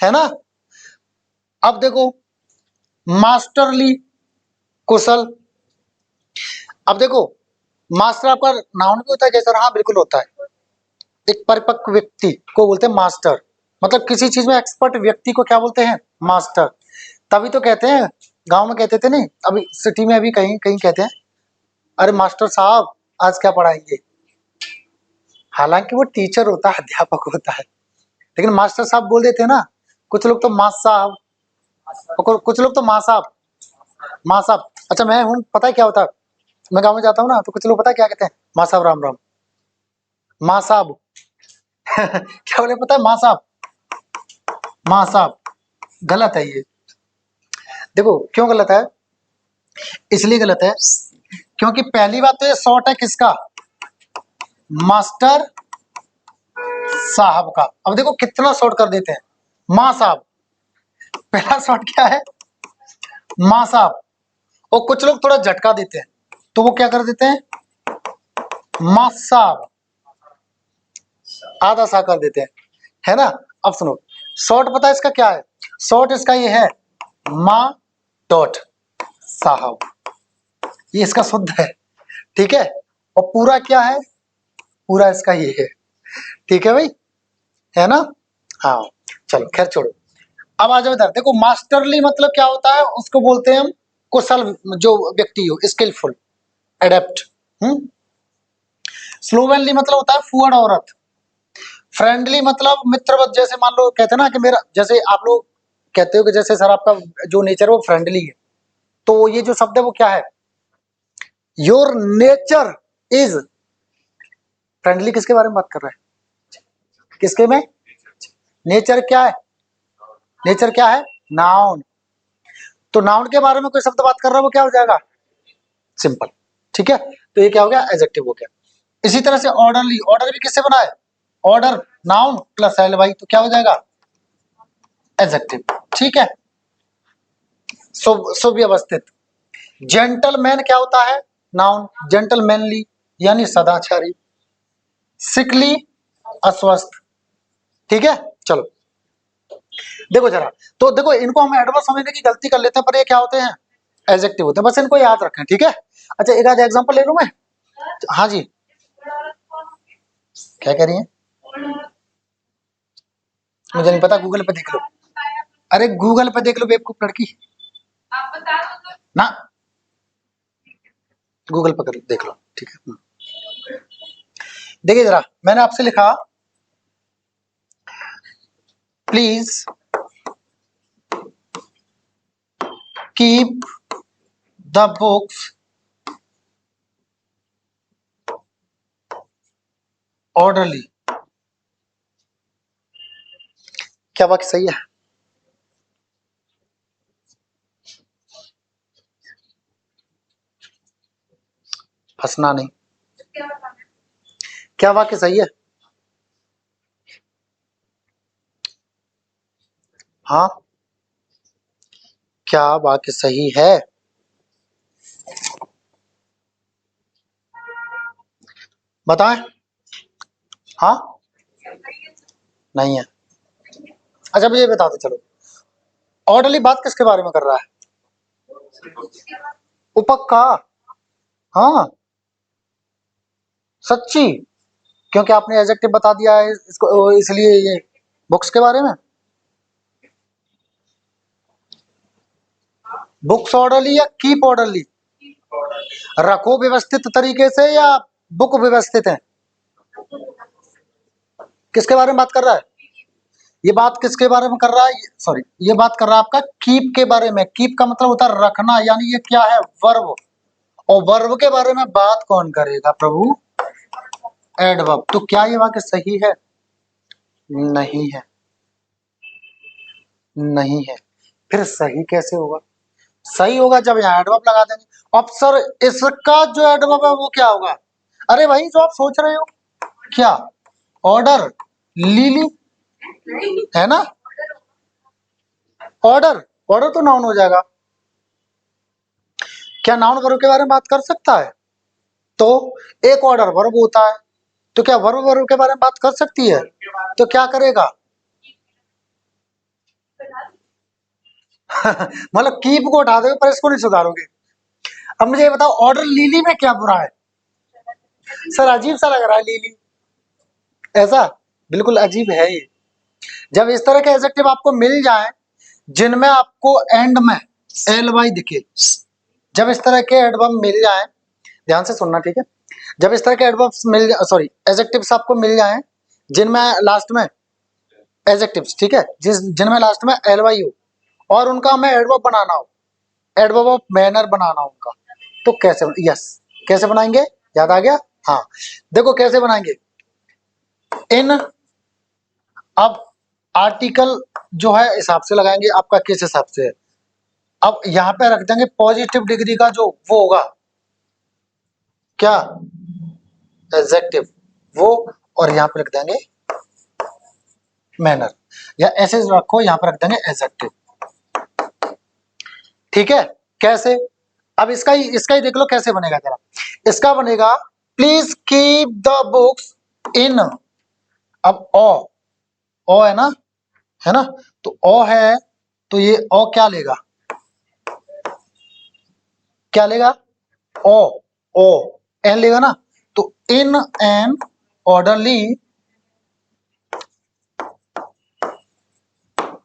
है ना। अब देखो मास्टरली, कुशल। अब देखो मास्टर आपका नाउन भी होता है जैसा, हाँ बिल्कुल होता है। एक परिपक्व व्यक्ति को बोलते हैं मास्टर, मतलब किसी चीज में एक्सपर्ट व्यक्ति को क्या बोलते हैं, मास्टर। तभी तो कहते हैं, गांव में कहते थे नहीं, अभी सिटी में अभी कहीं कहीं कहते हैं, अरे मास्टर साहब आज क्या पढ़ाएंगे। हालांकि वो टीचर होता है, अध्यापक होता है, लेकिन मास्टर साहब बोल देते हैं ना। कुछ लोग तो मास साहब, और कुछ लोग तो माँ साहब, माँ साहब। अच्छा मैं हूँ, पता है क्या होता है, मैं गाँव में जाता हूँ ना तो कुछ लोग पता है क्या कहते हैं, माँ साहब राम राम, माँ साहब। क्या बोले पता है, माँ साहब, माँ साहब। गलत है ये। देखो क्यों गलत है, इसलिए गलत है क्योंकि पहली बात तो ये शॉर्ट है किसका, मास्टर साहब का। अब देखो कितना शॉर्ट कर देते हैं, माँ साहब, पहला शॉर्ट क्या है, माँ साहब। और कुछ लोग थोड़ा झटका देते हैं तो वो क्या कर देते हैं, माँ साहब, आधा सा कर देते हैं, है ना। अब सुनो, शॉर्ट पता है इसका क्या है, शॉर्ट इसका ये है, माँ डॉट साहब, ये इसका शुद्ध है, ठीक है। और पूरा क्या है, पूरा इसका ये है, ठीक है भाई, है ना। हाँ चलो खैर छोड़ो, अब आ जाओ इधर। देखो मास्टरली मतलब क्या होता है, उसको बोलते हैं हम कुशल, जो व्यक्ति हो, स्किलफुल, एडेप्ट। स्लोवेनली मतलब होता है फुअर औरत। फ्रेंडली मतलब मित्रवत, जैसे मान लो कहते हैं ना कि मेरा, जैसे आप लोग कहते हो कि जैसे सर आपका जो नेचर है वो फ्रेंडली है, तो ये जो शब्द है वो क्या है, योर नेचर इज फ्रेंडली। किसके बारे में बात कर रहा है, किसके में, नेचर क्या है, नेचर क्या है, नाउन। तो नाउन के बारे में कोई शब्द बात कर रहा है वो क्या हो जाएगा, सिंपल, ठीक है। तो ये क्या हो गया, एडजेक्टिव हो गया। इसी तरह से ऑर्डरली, ऑर्डर भी किससे बना है, order noun plus L Y, तो क्या हो जाएगा, एडजेक्टिव, ठीक है। शुभ शुभ व्यवस्थित। जेंटलमैन क्या होता है? नाउन, जेंटलमैनली यानी सदाचारी। सिकली अस्वस्थ। ठीक है, चलो देखो जरा, तो देखो इनको हम एडवर्ब समझने की गलती कर लेते हैं, पर ये क्या होते हैं? एडजेक्टिव होते हैं, बस इनको याद रखें। ठीक है, अच्छा एक आध एग्जांपल ले लूं मैं। हाँ जी, क्या कह रही हैं? मुझे नहीं पता, गूगल पे देख लो। अरे गूगल पे देख लो बेवकूफ लड़की। आप बता दो ना, गूगल पे कर देख लो। ठीक है, देखिए जरा, मैंने आपसे लिखा please keep the books orderly. क्या वाक्य सही है? हंसना नहीं, क्या वाक्य सही है? हाँ, क्या वाक्य सही है? बताएं। हाँ, नहीं है। अच्छा मुझे बता दो, चलो ऑर्डरली बात किसके बारे में कर रहा है? उपक्का। हाँ, सच्ची, क्योंकि आपने एडजेक्टिव बता दिया है इसको, इसलिए ये बुक्स के बारे में। बुक्स ऑर्डरली या कीप ऑर्डरली? रखो व्यवस्थित तरीके से या बुक व्यवस्थित है? किसके बारे में बात कर रहा है? ये बात किसके बारे में कर रहा है? सॉरी, ये बात कर रहा है आपका कीप के बारे में। कीप का मतलब होता है रखना, यानी ये क्या है? वर्ब। और वर्ब के बारे में बात कौन करेगा प्रभु? एडवर्ब। तो क्या ये वाक्य सही है? नहीं है, नहीं है। फिर सही कैसे होगा? सही होगा जब यहाँ एडवर्ब लगा देंगे। अब सर इसका जो एडवर्ब है वो क्या होगा? अरे भाई जो आप सोच रहे हो, क्या ऑर्डर लीली है ना? ऑर्डर, ऑर्डर तो नाउन हो जाएगा। क्या नाउन वर्ब के बारे में बात कर सकता है? तो एक ऑर्डर वर्ब होता है, तो क्या वर्ब वर्ब के बारे में बात कर सकती है? तो क्या करेगा? मतलब कीप को उठा दोगे पर इसको नहीं सुधारोगे। अब मुझे ये बताओ, ऑर्डर लीली में क्या बुरा है? सर अजीब सा लग रहा है लीली, ऐसा बिल्कुल अजीब है ये। जब इस तरह के एडजेक्टिव आपको मिल जाए जिनमें आपको एंड में एल वाई दिखे, जब इस तरह के एडवर्ब मिल जाए, ध्यान से सुनना ठीक है, जब इस तरह के एडवर्ब्स मिल जाए, सॉरी एडजेक्टिव्स आपको मिल जाए जिनमें लास्ट में एडजेक्टिव्स, ठीक है, जिनमें लास्ट में एल वाई हो और उनका हमें एडवर्ब बनाना हो, एडवर्ब ऑफ मैनर बनाना हो उनका, तो कैसे? यस, कैसे बनाएंगे? याद आ गया? हाँ, देखो कैसे बनाएंगे। इन, अब आर्टिकल जो है हिसाब से लगाएंगे, आपका किस हिसाब से है? अब यहाँ पे रख देंगे पॉजिटिव डिग्री का जो वो होगा, क्या एडजेक्टिव वो, और यहाँ पे रख देंगे मैनर, या ऐसे रखो यहाँ पे रख देंगे एडजेक्टिव। ठीक है, कैसे? अब इसका ही देख लो कैसे बनेगा जरा। इसका बनेगा प्लीज कीप द बुक्स इन, अब ओ है ना, तो ओ है, तो ये ओ क्या लेगा? क्या लेगा? ओ, ओ एन लेगा ना, तो इन एन ऑर्डरली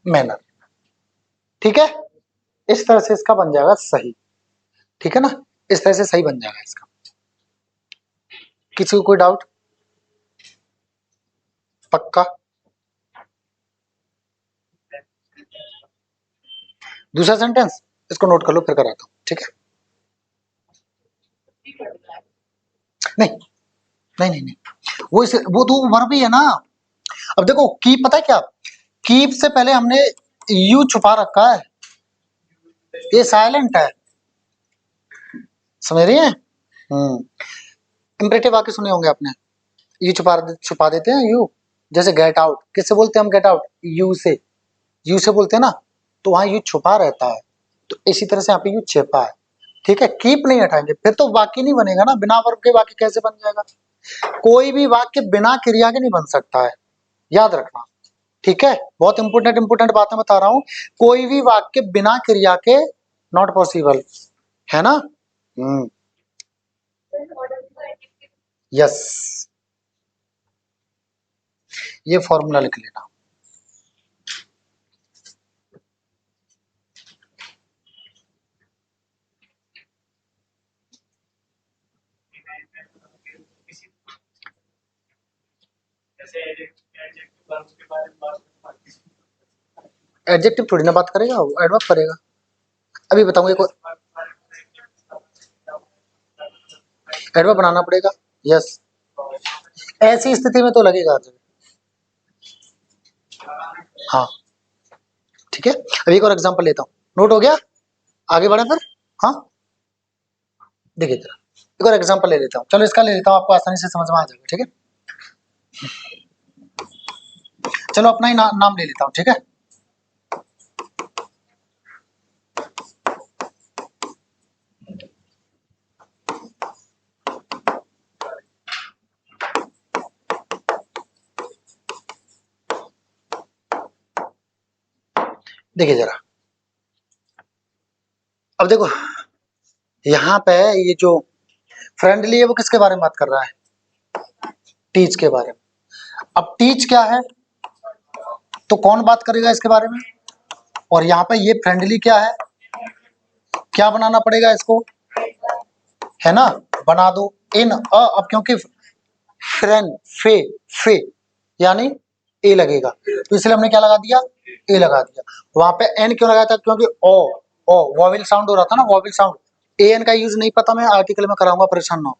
मैनर। ठीक है, इस तरह से इसका बन जाएगा सही। ठीक है ना, इस तरह से सही बन जाएगा इसका। किसी को कोई डाउट? पक्का? दूसरा सेंटेंस इसको नोट कर लो, फिर कराता हूं। ठीक है, नहीं नहीं नहीं नहीं, वो तो वर्ब ही है ना। अब देखो कीप, पता है क्या, कीप से पहले हमने यू छुपा रखा है, ये साइलेंट है, समझ रही है? इंपरेटिव वाक्य सुने होंगे आपने, यू छुपा देते हैं यू, जैसे गेट आउट, किससे बोलते हैं हम गेट आउट? यू से, यू से बोलते हैं ना, तो वहां यू छुपा रहता है, तो इसी तरह से यहाँ पे यू चेपा है, ठीक है। कीप नहीं हटाएंगे, फिर तो वाक्य नहीं बनेगा ना, बिना वर्ब के वाक्य कैसे बन जाएगा? कोई भी वाक्य बिना क्रिया के नहीं बन सकता है, याद रखना, ठीक है। बहुत इंपोर्टेंट बातें बता रहा हूं, कोई भी वाक्य बिना क्रिया के नॉट पॉसिबल, है ना। यस, ये फॉर्मूला लिख लेना। एडजेक्टिव थोड़ी ना बात करेगा, वो एडवर्ब करेगा। अभी बताऊंगा, एक एडवर्ब बनाना पड़ेगा। यस, ऐसी स्थिति में तो लगेगा। हाँ, ठीक है। अभी एक और एग्जांपल लेता हूँ, नोट हो गया, आगे बढ़े फिर। हाँ, देखिए जरा एक और एग्जांपल ले लेता हूँ, चलो इसका ले लेता हूँ, आपको आसानी से समझ में आ जाएगा, ठीक है। चलो अपना ही नाम ले लेता हूँ, ठीक है। देखिए जरा, अब देखो यहाँ पे ये जो फ्रेंडली है वो किसके बारे में बात कर रहा है? टीच के बारे में। अब टीच क्या है, तो कौन बात करेगा इसके बारे में? और यहाँ पे ये फ्रेंडली क्या है, क्या बनाना पड़ेगा इसको, है ना, बना दो इन अब क्योंकि फ्रेंड फे फे यानी ए लगेगा, तो इसलिए हमने क्या लगा दिया, ए लगा दिया। वहां पे एन क्यों लगाया था, क्योंकि ओ वॉवेल साउंड हो रहा था ना, वॉवेल साउंड। ए एन का यूज नहीं पता, मैं आर्टिकल में कराऊंगा, परेशान ना हो,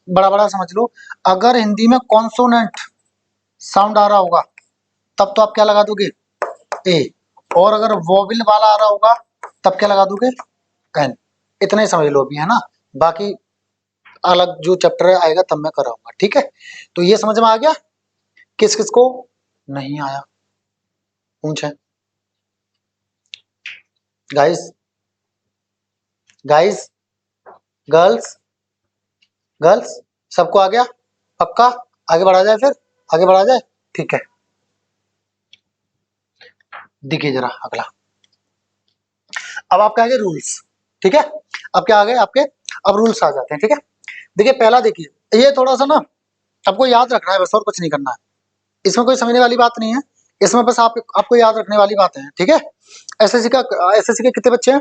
बड़ा बड़ा समझ लो। अगर हिंदी में कॉन्सोनेंट साउंड आ रहा होगा तब तो आप क्या लगा दोगे, ए, और अगर वॉवेल वाला आ रहा होगा तब क्या लगा दोगे, एन। इतना ही समझ लो अभी, है ना। बाकी अलग जो चैप्टर आएगा तब मैं कराऊंगा, ठीक है। तो ये समझ में आ गया, किस किस को नहीं आया पूछे, गाइस गाइस गर्ल्स गर्ल्स सबको आ गया, पक्का। आगे बढ़ा जाए, फिर आगे बढ़ा जाए, ठीक है। देखिए जरा अगला, अब आपके आगे रूल्स, ठीक है। अब क्या आ गए आपके, अब रूल्स आ जाते हैं, ठीक है। देखिए पहला, देखिए ये थोड़ा सा ना आपको याद रखना है बस, और कुछ नहीं करना है, इसमें कोई समझने वाली बात नहीं है, इसमें बस आपको याद रखने वाली बातें हैं, ठीक है। एसएससी के कितने बच्चे हैं,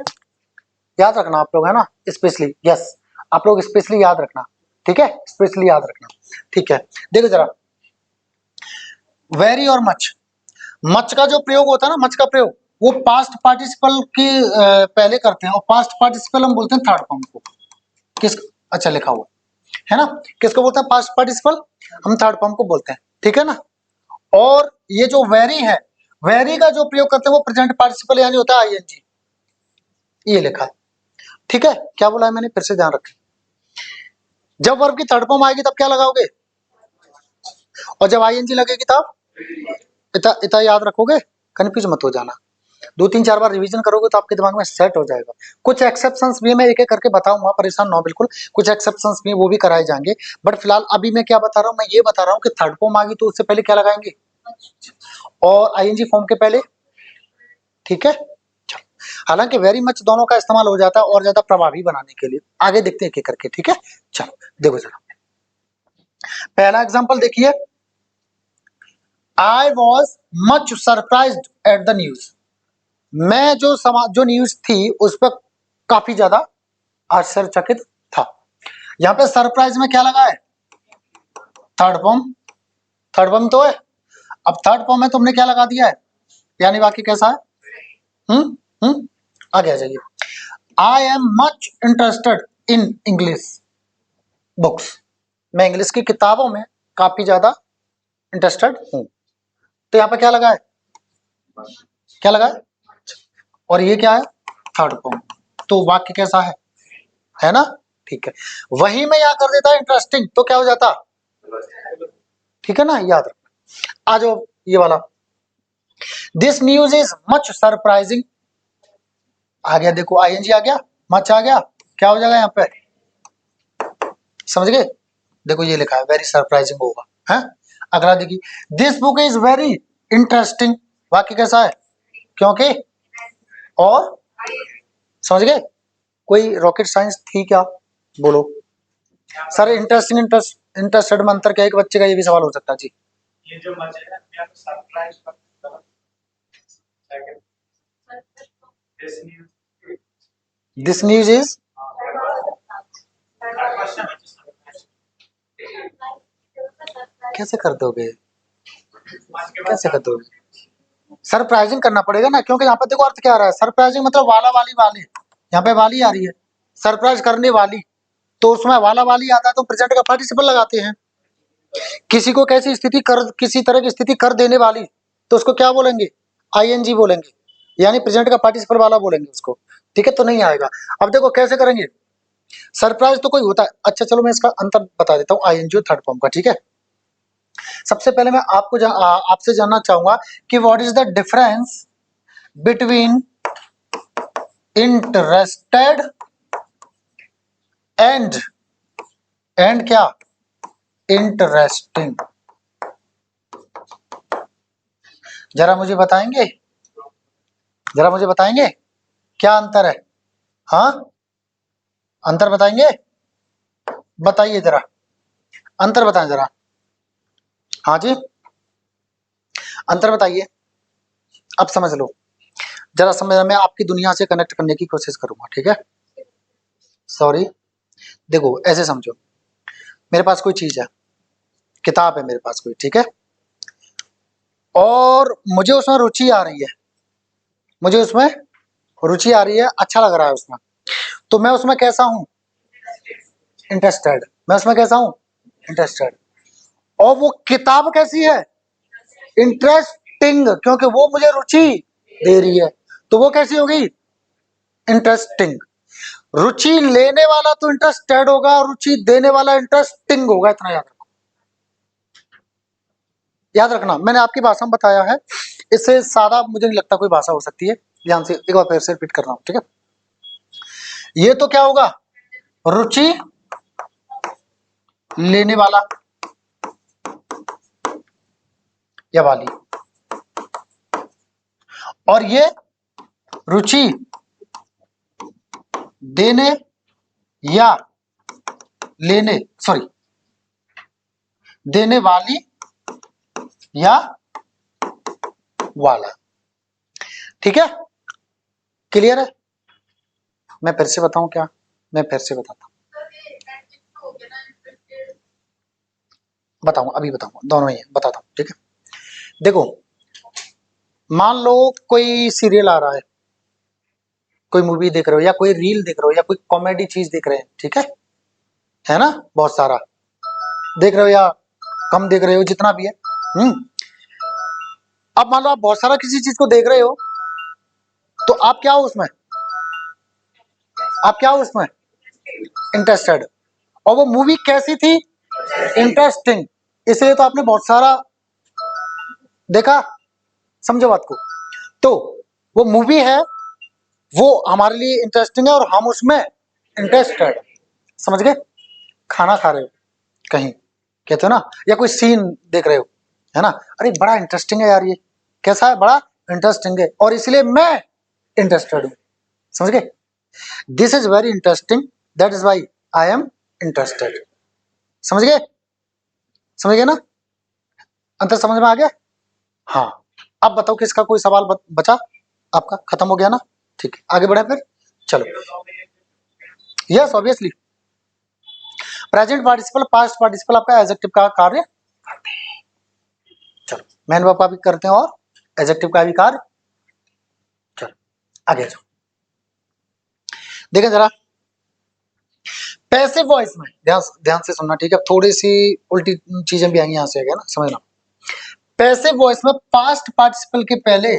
याद रखना आप लोग, है ना, स्पेशली, यस, आप लोग स्पेशली याद रखना, ठीक है, स्पेशली याद रखना, ठीक है। देखो जरा, वेरी और मच, मच का जो प्रयोग होता है ना, मच का प्रयोग वो पास्ट पार्टिसिपल के पहले करते हैं, और पास्ट पार्टिसिपल हम बोलते हैं थर्ड फॉर्म को, किस, अच्छा लिखा हुआ है ना, किसको बोलते हैं पास्ट पार्टिसिपल, हम थर्ड फॉर्म को बोलते हैं, ठीक है ना। और ये जो वेरी है, वेरी का जो प्रयोग करते हैं वो प्रेजेंट पार्टिसिपल यानी होता है आईएनजी, ये लिखा है, ठीक है। क्या बोला है मैंने, फिर से ध्यान रखें, जब वर्ब की थर्ड फॉर्म आएगी तब क्या लगाओगे, और जब आईएनजी लगेगी तब इतना इतना याद रखोगे, कंफ्यूज मत हो जाना, 2-3-4 बार रिवीजन करोगे तो आपके दिमाग में सेट हो जाएगा। कुछ एक्सेप्शंस भी मैं एक एक करके बताऊंगा, परेशान ना हो बिल्कुल, कुछ एक्सेप्शंस भी वो भी कराए जाएंगे, बट फिलहाल अभी मैं क्या बता रहा हूँ, मैं ये बता रहा हूँ कि थर्ड फॉर्म आ गई तो उससे पहले क्या लगाएंगे, और आईएनजी फॉर्म के पहले, ठीक है। हालांकि वेरी मच दोनों का इस्तेमाल हो जाता है और ज्यादा प्रभावी बनाने के लिए, आगे देखते हैं एक एक करके, ठीक है। चलो देखो जरा, पहला एग्जाम्पल देखिए, आई was much surprised at the news, मैं जो न्यूज थी उस पर काफी ज्यादा आश्चर्यचकित था। यहाँ पे सरप्राइज में क्या लगा है, थर्ड फॉर्म, थर्ड फॉर्म तो है, अब थर्ड फॉर्म में तुमने क्या लगा दिया है, यानी बाकी कैसा है, आगे आ जाइए, I am much interested in English books, मैं इंग्लिश की किताबों में काफी ज्यादा इंटरेस्टेड हूं, तो यहाँ पे क्या लगा है, क्या लगा है, और ये क्या है, थर्ड फॉर्म, तो वाक्य कैसा है ना, ठीक है। वही मैं यहाँ कर देता इंटरेस्टिंग, तो क्या हो जाता, ठीक है ना, याद रखना। आ जाओ ये वाला, this news is much surprising, आ गया, देखो आईएनजी आ गया, मच आ गया, क्या हो जाएगा यहाँ पे, समझ गए। देखो ये लिखा है वेरी सरप्राइजिंग होगा, है। अगला देखिए, this book is very interesting, वाक्य कैसा है, क्योंकि, और, समझ गए। कोई रॉकेट साइंस थी क्या, बोलो सर। इंटरेस्टिंग इंटरेस्टेड में अंतर क्या है, एक बच्चे का ये भी सवाल हो सकता है जी। ये जो मजे है मैं तो सरप्राइज पर दिस न्यूज इज, कैसे कर दोगे, कैसे कर दोगे, सरप्राइजिंग करना पड़ेगा ना, क्योंकि यहाँ पे देखो अर्थ क्या आ रहा है, सरप्राइजिंग मतलब वाला वाली वाले, यहाँ पे वाली आ रही है, सरप्राइज करने वाली, तो उसमें वाला वाली आता है तो प्रेजेंट का पार्टिसिपल लगाते हैं। किसी को कैसी स्थिति कर, किसी तरह की स्थिति कर देने वाली, तो उसको क्या बोलेंगे, आईएनजी बोलेंगे, यानी प्रेजेंट का पार्टिसिपल वाला बोलेंगे उसको, ठीक है। तो नहीं आएगा। अब देखो कैसे करेंगे, सरप्राइज तो कोई होता है, अच्छा चलो मैं इसका अंतर बता देता हूँ आईएनजी और थर्ड फॉर्म का, ठीक है। सबसे पहले मैं आपको आपसे जानना चाहूंगा कि what is the difference between interested and क्या, इंटरेस्टिंग। जरा मुझे बताएंगे, जरा मुझे बताएंगे क्या अंतर है, हाँ अंतर बताएंगे, बताइए जरा, अंतर बताएं जरा, हाँ जी अंतर बताइए, अब समझ लो, जरा समझ, मैं आपकी दुनिया से कनेक्ट करने की कोशिश करूंगा, ठीक है। सॉरी, देखो ऐसे समझो, मेरे पास कोई चीज है, किताब है मेरे पास कोई, ठीक है, और मुझे उसमें रुचि आ रही है, मुझे उसमें रुचि आ रही है, अच्छा लग रहा है उसमें, तो मैं उसमें कैसा हूं, इंटरेस्टेड। मैं उसमें कैसा हूं, इंटरेस्टेड। और वो किताब कैसी है, इंटरेस्टिंग, क्योंकि वो मुझे रुचि दे रही है, तो वो कैसी होगी, इंटरेस्टिंग। रुचि लेने वाला तो इंटरेस्टेड होगा, रुचि देने वाला इंटरेस्टिंग होगा, इतना याद रखो, याद रखना, मैंने आपकी भाषा में बताया है, इससे सादा मुझे नहीं लगता कोई भाषा हो सकती है। ध्यान से एक बार फिर से रिपीट कर रहा हूं, ठीक है। ये तो क्या होगा, रुचि लेने वाला या वाली, और ये रुचि देने या लेने, सॉरी देने वाली या वाला, ठीक है, क्लियर है। मैं फिर से बताऊं क्या, मैं फिर से बताता हूं, बताऊंगा अभी बताऊंगा, दोनों ही है, बताता हूं, ठीक है। देखो मान लो कोई सीरियल आ रहा है, कोई मूवी देख रहे हो, या कोई रील देख रहे हो, या कोई कॉमेडी चीज देख रहे हैं, ठीक है ना, बहुत सारा देख रहे हो या कम देख रहे हो, जितना भी है। अब मान लो आप बहुत सारा किसी चीज को देख रहे हो, तो आप क्या हो उसमें, आप क्या हो उसमें, इंटरेस्टेड। और वो मूवी कैसी थी, इंटरेस्टिंग, इसलिए तो आपने बहुत सारा देखा, समझो बात को। तो वो मूवी है, वो हमारे लिए इंटरेस्टिंग है और हम उसमें इंटरेस्टेड, समझ गए। खाना खा रहे हो कहीं, कहते हो ना, या कोई सीन देख रहे हो, है ना, अरे बड़ा इंटरेस्टिंग है यार, ये कैसा है, बड़ा इंटरेस्टिंग है, और इसलिए मैं इंटरेस्टेड हूं, समझ गए। This is very interesting, that is why I am interested, समझ गए, समझ गए ना, अंतर समझ में आ गया। हाँ, अब बताओ किसका कोई सवाल बचा, आपका खत्म हो गया ना, ठीक है, आगे बढ़े फिर, चलो। Yes obviously, present participle past participle आपका एडजेक्टिव का कार्य करते हैं। चलो मैन वर्ब का भी करते हैं और एडजेक्टिव का भी कार्य, चलो आगे जाओ। देखें जरा पैसिव वॉइस में, ध्यान से सुनना, ठीक है, थोड़ी सी उल्टी चीजें भी आएंगी, यहां से आगे ना, समझना। पैसिव वॉइस में पास्ट पार्टिसिपल के पहले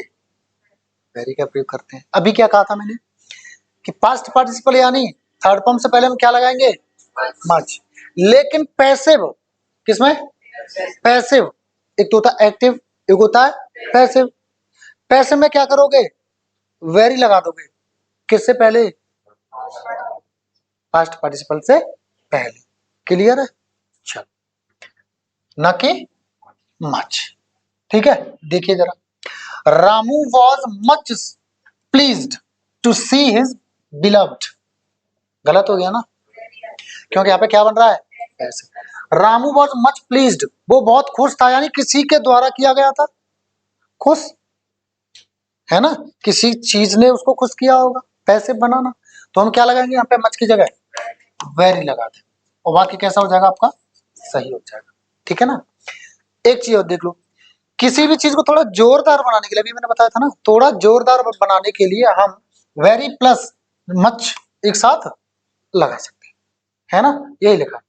वेरी का प्रयोग करते हैं। अभी क्या कहा था मैंने कि पास्ट पार्टिसिपल यानी थर्ड फॉर्म से पहले हम क्या लगाएंगे, मच। लेकिन पैसिव किसमें, पैसिव, एक तो होता है एक्टिव, एक होता है पैसिव। पैसिव में क्या करोगे, वेरी लगा दोगे, किससे पहले? पास्ट पार्टिसिपल से पहले। क्लियर है? चलो, न कि मच। ठीक है, देखिए जरा, Ramu was much pleased to see his beloved. गलत हो गया ना, क्योंकि यहाँ पे क्या बन रहा है? ऐसे। रामू वॉज मच प्लीज्ड, वो बहुत खुश था, यानी किसी के द्वारा किया गया था खुश, है ना, किसी चीज ने उसको खुश किया होगा, पैसे बनाना। तो हम क्या लगाएंगे यहाँ पे मच की जगह? वेरी लगा दें, और बाकी कैसा हो जाएगा आपका? सही हो जाएगा। ठीक है ना। एक चीज और देख लो, किसी भी चीज को थोड़ा जोरदार बनाने के लिए, अभी मैंने बताया था ना, थोड़ा जोरदार बनाने के लिए हम वेरी प्लस मच एक साथ लगा सकते हैं, है ना, यही लिखा।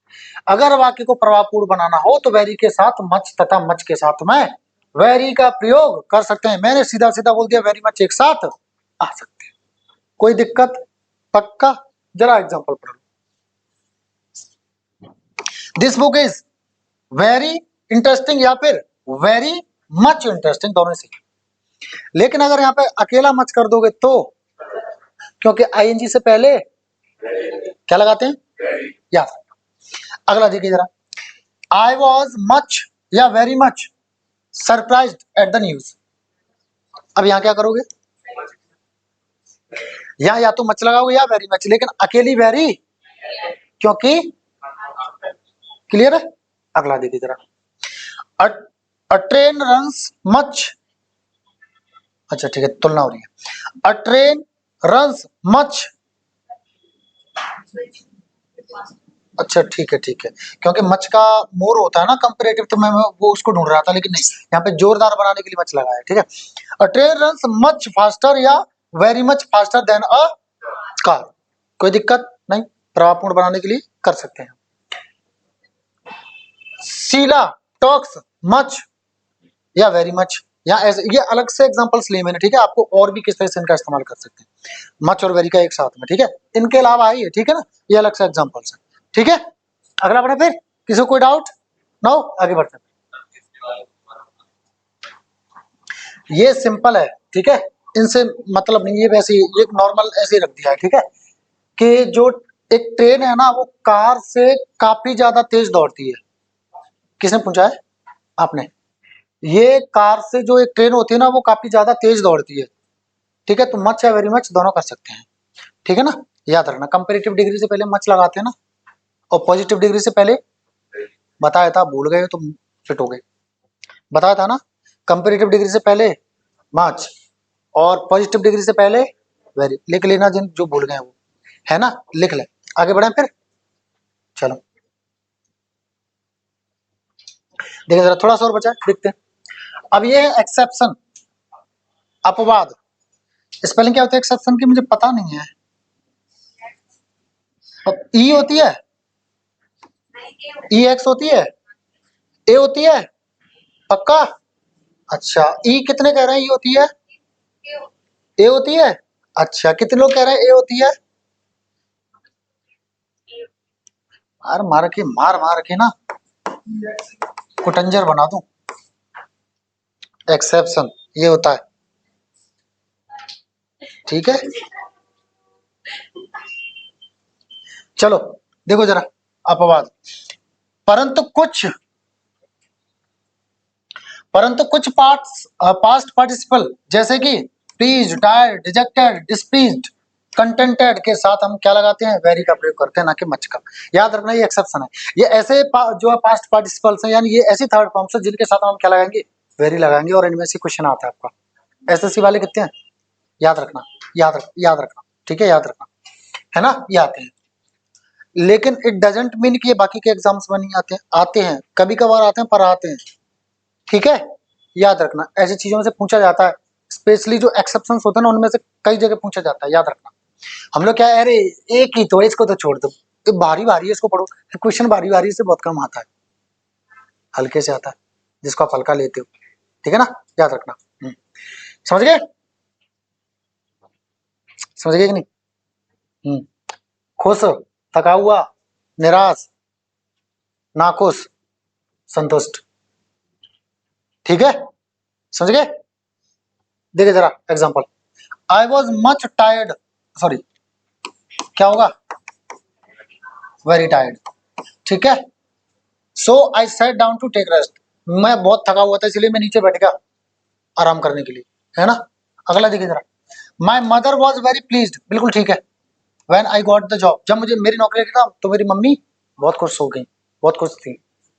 अगर वाक्य को प्रभावपूर्ण बनाना हो तो वेरी के साथ मच तथा मच के साथ में वेरी का प्रयोग कर सकते हैं। मैंने सीधा सीधा बोल दिया वेरी मच एक साथ आ सकते हैं, कोई दिक्कत? पक्का? जरा एग्जांपल पढ़ लो। This book is very interesting या फिर वेरी मच इंटरेस्टिंग, दोनों से। लेकिन अगर यहाँ पे अकेला मच कर दोगे तो, क्योंकि आईएनजी से पहले क्या लगाते हैं? याद रखना। अगला देखिए जरा, आई वॉज मच या very much surprised at the news. अब यहाँ क्या करोगे? या तो मच लगाओगे या वेरी मच, लेकिन अकेली वेरी, क्योंकि क्लियर है। अगला देखिए जरा, अ ट्रेन रन्स मच, अच्छा ठीक है, तुलना हो रही है। अ ट्रेन रन्स मच, अच्छा ठीक है ठीक है, क्योंकि मच का मोर होता है ना कंपैरेटिव, तो मैं वो उसको ढूंढ रहा था, लेकिन नहीं, यहाँ पे जोरदार बनाने के लिए मच लगाया है। ठीक है, a train runs much faster या very much faster than a car, कोई दिक्कत नहीं, प्रभावपूर्ण बनाने के लिए कर सकते हैं। शीला टॉक्स मच या वेरी मच, या ऐसे, ये अलग से एग्जांपल्स लिए मैंने, ठीक है, आपको और भी किस तरह से इनका इस्तेमाल कर सकते हैं, मच और वेरी का एक साथ में। ठीक है, इनके अलावा ही है, ठीक है ना, ये अलग से एग्जांपल्स है। ठीक है, अगला बढ़े फिर, किसी को कोई डाउट? नो, आगे बढ़ते हैं। ये सिंपल है, ठीक है, इनसे मतलब नहीं, ये वैसे ही एक नॉर्मल ऐसे ही रख दिया है। ठीक है, कि जो एक ट्रेन है ना, वो कार से काफी ज्यादा तेज दौड़ती है। किसने पूछा है? आपने। ये कार से जो एक ट्रेन होती है ना, वो काफी ज्यादा तेज दौड़ती है। ठीक है, तो मच या वेरी मच दोनों कर सकते हैं। ठीक है ना, याद रखना, कंपैरेटिव डिग्री से पहले मच लगाते हैं ना, और पॉजिटिव डिग्री से पहले बताया था, भूल गए तो फिट हो गए, बताया था ना, कंपैरेटिव डिग्री से पहले मच और पॉजिटिव डिग्री से पहले वेरी। लिख लेना जिन जो भूल गए वो, है ना, लिख ले। आगे बढ़े फिर, चलो देखिए जरा, थोड़ा सा और बचा है, देखते हैं। अब ये है एक्सेप्शन, अपवाद। स्पेलिंग क्या होती है एक्सेप्शन की? मुझे पता नहीं है। ई होती है, ई एक्स होती है, ए होती है, पक्का? अच्छा, ई कितने कह रहे हैं ई होती है? ए होती है। अच्छा, कितने लोग कह रहे हैं ए होती है? मार मार के ना कुटंजर बना दूं। एक्सेप्शन ये होता है, ठीक है। चलो देखो जरा, अपवाद। परंतु कुछ पास्ट पार्टिसिपल जैसे कि please, tired, dejected, displeased, contented के साथ हम क्या लगाते हैं? वेरी का प्रयोग करते हैं, ना कि मच का। याद रखना, ये एक्सेप्शन है। ये ऐसे जो है पास्ट पार्टिसिपल्स हैं, यानी ये ऐसी थर्ड फॉर्म्स है जिनके साथ हम क्या लगाएंगे? वेरी लगाएंगे, और इनमें से क्वेश्चन आता है आपका। एसएससी वाले कितने हैं? याद रखना, याद रखना, ठीक है, याद रखना, है ना, ये आते हैं। लेकिन इट डजेंट मीन कि ये बाकी के एग्जाम्स में नहीं आते हैं, कभी कभार आते हैं, पर आते हैं। ठीक है, याद रखना, ऐसी चीजों में से पूछा जाता है, स्पेशली जो एक्सेप्शंस होते हैं ना, उनमें से कई जगह पूछा जाता है, याद रखना। हम लोग क्या है, अरे एक ही तो है, इसको तो छोड़ दो, तो बारी बारी है, इसको पढ़ो। क्वेश्चन बारी बारी से बहुत कम आता है, हल्के से आता है, जिसको आप हल्का लेते हो। ठीक है ना, याद रखना। समझ गए? समझ गए कि नहीं? खुश, थका हुआ, निराश, नाखुश, संतुष्ट। ठीक है, समझ गए? देखिए जरा example, I was much tired sorry क्या होगा, वेरी टायर्ड। ठीक है, so I set down to take rest, मैं बहुत थका हुआ था इसलिए मैं नीचे बैठ गया आराम करने के लिए, है ना। अगला देखिए जरा, my mother was very pleased, बिल्कुल ठीक है। When I got the job, जब मुझे मेरी नौकरी लगी तो मेरी मम्मी बहुत खुश हो गई, बहुत खुश थी।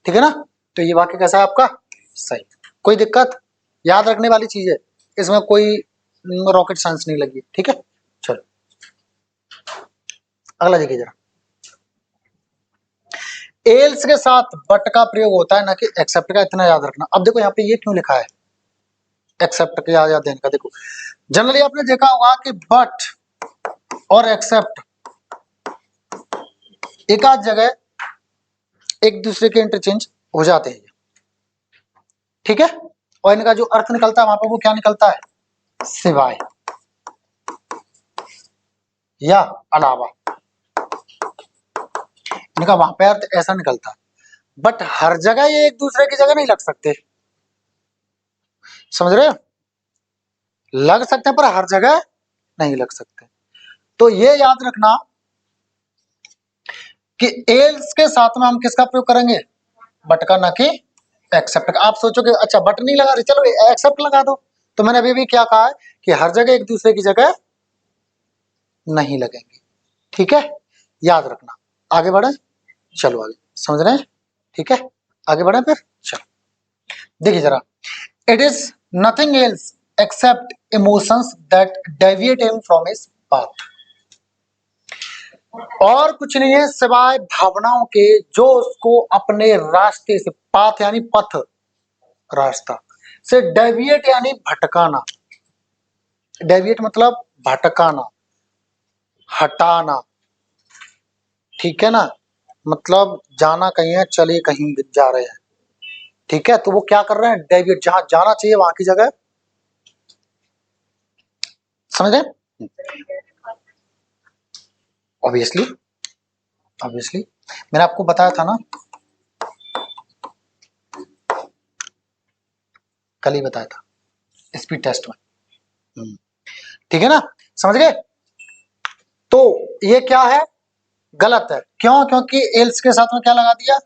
ठीक है ना, तो ये वाक्य कैसा है आपका, सही। कोई दिक्कत, याद रखने वाली चीज है, इसमें कोई रॉकेट साइंस नहीं लगी। ठीक है, चलो अगला देखिए जरा, एल्स के साथ बट का प्रयोग होता है ना कि एक्सेप्ट का, इतना याद रखना। अब देखो यहाँ पे ये क्यों लिखा है एक्सेप्ट के, याद देने का। देखो जनरली आपने देखा होगा कि बट और एक्सेप्ट एक आध जगह एक दूसरे के इंटरचेंज हो जाते हैं, ठीक है, और इनका जो अर्थ निकलता है वहां पर वो क्या निकलता है, सिवाय या अलावा, इनका वहां पे अर्थ ऐसा निकलता है। बट हर जगह ये एक दूसरे की जगह नहीं लग सकते, समझ रहे हो, लग सकते हैं पर हर जगह नहीं लग सकते। तो ये याद रखना कि एल्स के साथ में हम किसका प्रयोग करेंगे, बट का, ना कि एक्सेप्ट का। आप सोचोगे अच्छा बट नहीं लगा रहे, चलो एक्सेप्ट लगा दो, तो मैंने अभी भी क्या कहा है कि हर जगह एक दूसरे की जगह नहीं लगेंगे। ठीक है, याद रखना। आगे बढ़े, चलो आगे, समझ रहे हैं, ठीक है, आगे बढ़े फिर, चलो देखिए जरा, it is nothing else except emotions that deviate him from his path, और कुछ नहीं है सिवाय भावनाओं के जो उसको अपने रास्ते से, पाथ यानी पथ, रास्ता से, डेविएट यानी भटकाना, डेविएट मतलब भटकाना, हटाना, ठीक है ना, मतलब जाना कहीं है, चले कहीं जा रहे हैं, ठीक है, तो वो क्या कर रहे हैं, डेविएट, जहां जाना चाहिए वहां की जगह, समझे, ऑब्वियसली, ऑब्वियसली मैंने आपको बताया था ना, कल ही बताया था स्पीड टेस्ट में, ठीक है ना, समझ गए। तो ये क्या है, गलत है, क्यों, क्योंकि एल्स के साथ में क्या लगा दिया,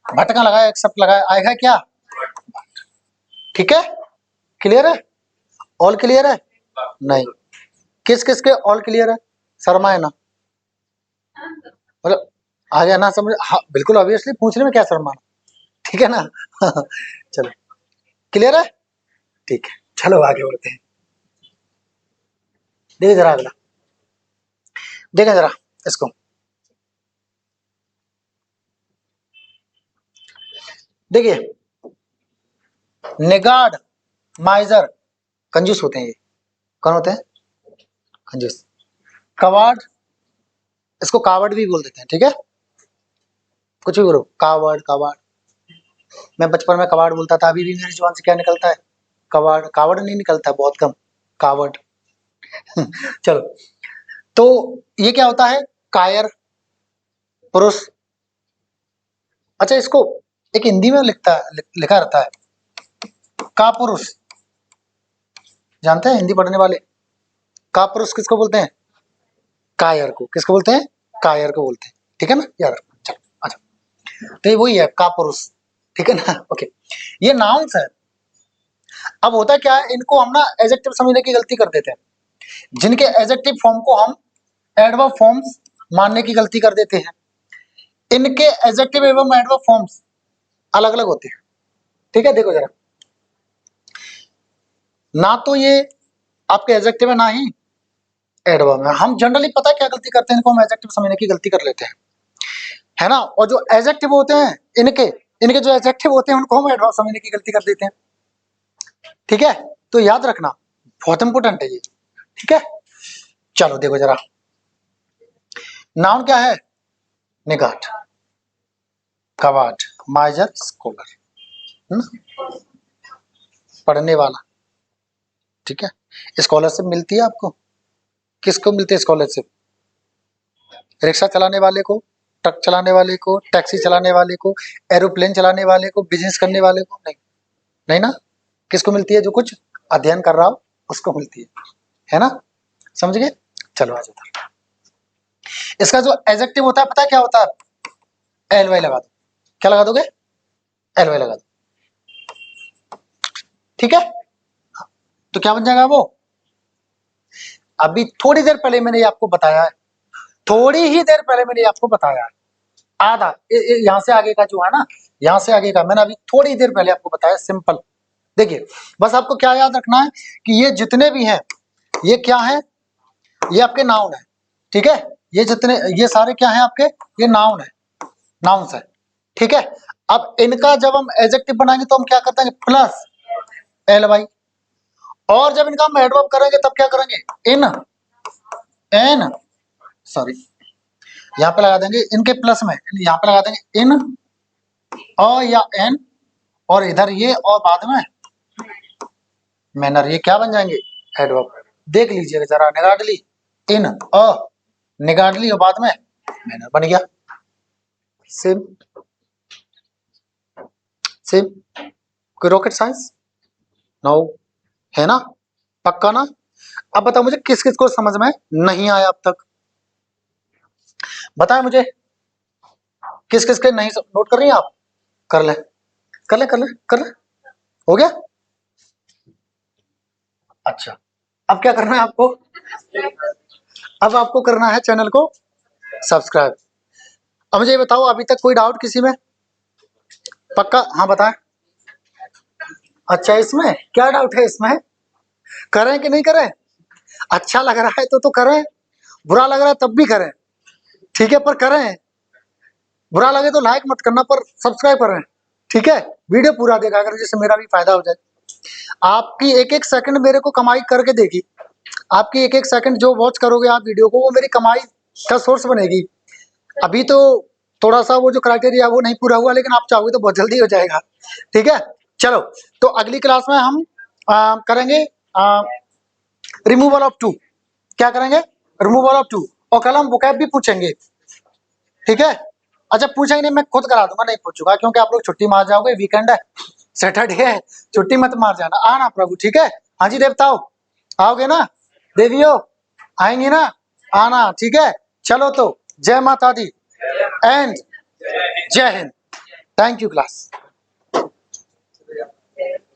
भटका लगाया, एक्सेप्ट लगाया, आएगा क्या, ठीक है, क्लियर है, ऑल क्लियर है, नहीं, किस किस के ऑल क्लियर है, शर्मा है ना, मतलब आ गया ना समझ, हाँ बिल्कुल ऑब्वियसली, पूछने में क्या शर्माना, ठीक है ना चलो क्लियर है, ठीक है, चलो आगे बढ़ते हैं। देखिए जरा अगला, देखें जरा इसको, देखिए निगार्ड, माइजर, कंजूस होते हैं ये, कौन होते हैं, कंजूस, कवार्ड, इसको कावर्ड भी बोल देते हैं, ठीक है, कुछ भी बोलो, कावर्ड, कावर्ड, मैं बचपन में कवाड़ बोलता था, अभी भी मेरी जुबान से क्या निकलता है, कवाड़, कावड़ नहीं निकलता, बहुत कम, कावड़ चलो, तो ये क्या होता है, कायर, पुरुष, अच्छा इसको एक हिंदी में लिखा रहता है, का पुरुष, जानते हैं हिंदी पढ़ने वाले, का पुरुष किसको बोलते हैं, कायर को, किसको बोलते हैं, कायर को बोलते हैं, ठीक है ना, यार चलो अच्छा, तो ये वही है का पुरुष, ठीक है ना, ओके, ये नाउन्स है। अब होता क्या है, इनको हम ना एडजेक्टिव समझने की गलती कर देते हैं, जिनके एडजेक्टिव फॉर्म को हम एडवर्ब फॉर्म्स मानने की गलती कर देते हैं, इनके एडजेक्टिव एवं एडवर्ब फॉर्म्स अलग अलग होते हैं, ठीक है, देखो जरा, ना तो ये आपके एडजेक्टिव है ना ही एडवर्ब है, हम जनरली पता क्या गलती करते हैं, इनको हम एडजेक्टिव समझने की गलती कर लेते हैं, है ना, और जो एडजेक्टिव होते हैं इनके इनके जो एडजेक्टिव होते हैं उनको हम एडवर्ब समझने की गलती कर देते हैं, ठीक है, तो याद रखना बहुत इंपोर्टेंट है ये, ठीक है, चलो देखो जरा, नाउन क्या है, निगाट, कवाट, माइजर, स्कॉलर, पढ़ने वाला, ठीक है, स्कॉलरशिप मिलती है आपको, किसको मिलती है स्कॉलरशिप, रिक्शा चलाने वाले को, ट्रक चलाने वाले को, टैक्सी चलाने वाले को, एरोप्लेन चलाने वाले को, बिजनेस करने वाले को, नहीं, नहीं ना, किसको मिलती है, जो कुछ अध्ययन कर रहा हो उसको मिलती है ना, समझ गए, चलो आ जाओ। इसका जो एडजेक्टिव होता है पता है क्या होता है? एल वाई लगा दो। क्या लगा दोगे? एल वाई लगा दो। ठीक है, तो क्या बन जाएगा वो? अभी थोड़ी देर पहले मैंने ये आपको बताया है, थोड़ी ही देर पहले मैंने ये आपको बताया है। आधा यहां से आगे का जो है ना, यहां से आगे का मैंने अभी थोड़ी देर पहले आपको बताया। सिंपल। देखिए बस आपको क्या याद रखना है कि ये जितने भी हैं ये क्या है? ये आपके नाउन है। ठीक है, ये जितने, ये सारे क्या हैं आपके? ये नाउन है, नाउन्स है। ठीक है, अब इनका जब हम एडजेक्टिव बनाएंगे तो हम क्या करते हैं? Plus L Y. और जब इनका हम एडवर्ब करेंगे तब क्या करेंगे? इन एन, सॉरी यहां पे लगा देंगे इनके प्लस में, यहां पे लगा देंगे इन और या एन, और इधर ये, और बाद में मैनर। ये क्या बन जाएंगे? एडवर्ब। देख लीजिएगा जरा, निगाडली इन अ, निगाडली और बाद में मैनर बन गया। सेम सेम, कोई रॉकेट साइंस? नो, है ना? पक्का ना? अब बताओ मुझे किस किस को समझ में नहीं आया अब तक? बताएं मुझे किस किस के नहीं। नोट कर रही हैं आप? कर ले कर ले कर ले कर ले, हो गया? अच्छा, अब क्या करना है आपको? अब आपको करना है चैनल को सब्सक्राइब। अब मुझे ये बताओ अभी तक कोई डाउट किसी में? पक्का? हाँ बताएं। अच्छा, इसमें क्या डाउट है? इसमें करें कि नहीं करें? अच्छा लग रहा है तो करें, बुरा लग रहा है तब भी करें। ठीक है, पर करें। बुरा लगे तो लाइक मत करना, पर सब्सक्राइब करें। ठीक है, वीडियो पूरा देखा अगर, जिससे मेरा भी फायदा हो जाए। आपकी एक एक सेकंड मेरे को कमाई करके देगी। आपकी एक एक सेकंड जो वॉच करोगे आप वीडियो को, वो मेरी कमाई का सोर्स बनेगी। अभी तो थोड़ा सा वो जो क्राइटेरिया वो नहीं पूरा हुआ, लेकिन आप चाहोगे तो बहुत जल्दी हो जाएगा। ठीक है, चलो तो अगली क्लास में हम करेंगे रिमूवल ऑफ टू। क्या करेंगे? Removal of two. और कल हम वोकैब भी पूछेंगे। ठीक है, अच्छा पूछेंगे नहीं, मैं खुद करा दूंगा, नहीं पूछूंगा क्योंकि आप लोग छुट्टी मार जाओगे, वीकेंड है, सैटरडे है, छुट्टी मत मार जाना। आना प्रभु। ठीक है, हाँ जी देवताओं, आओगे ना? देवियों आएंगी ना? आना। ठीक है, चलो तो जय माता दी एंड जय हिंद। Thank you class.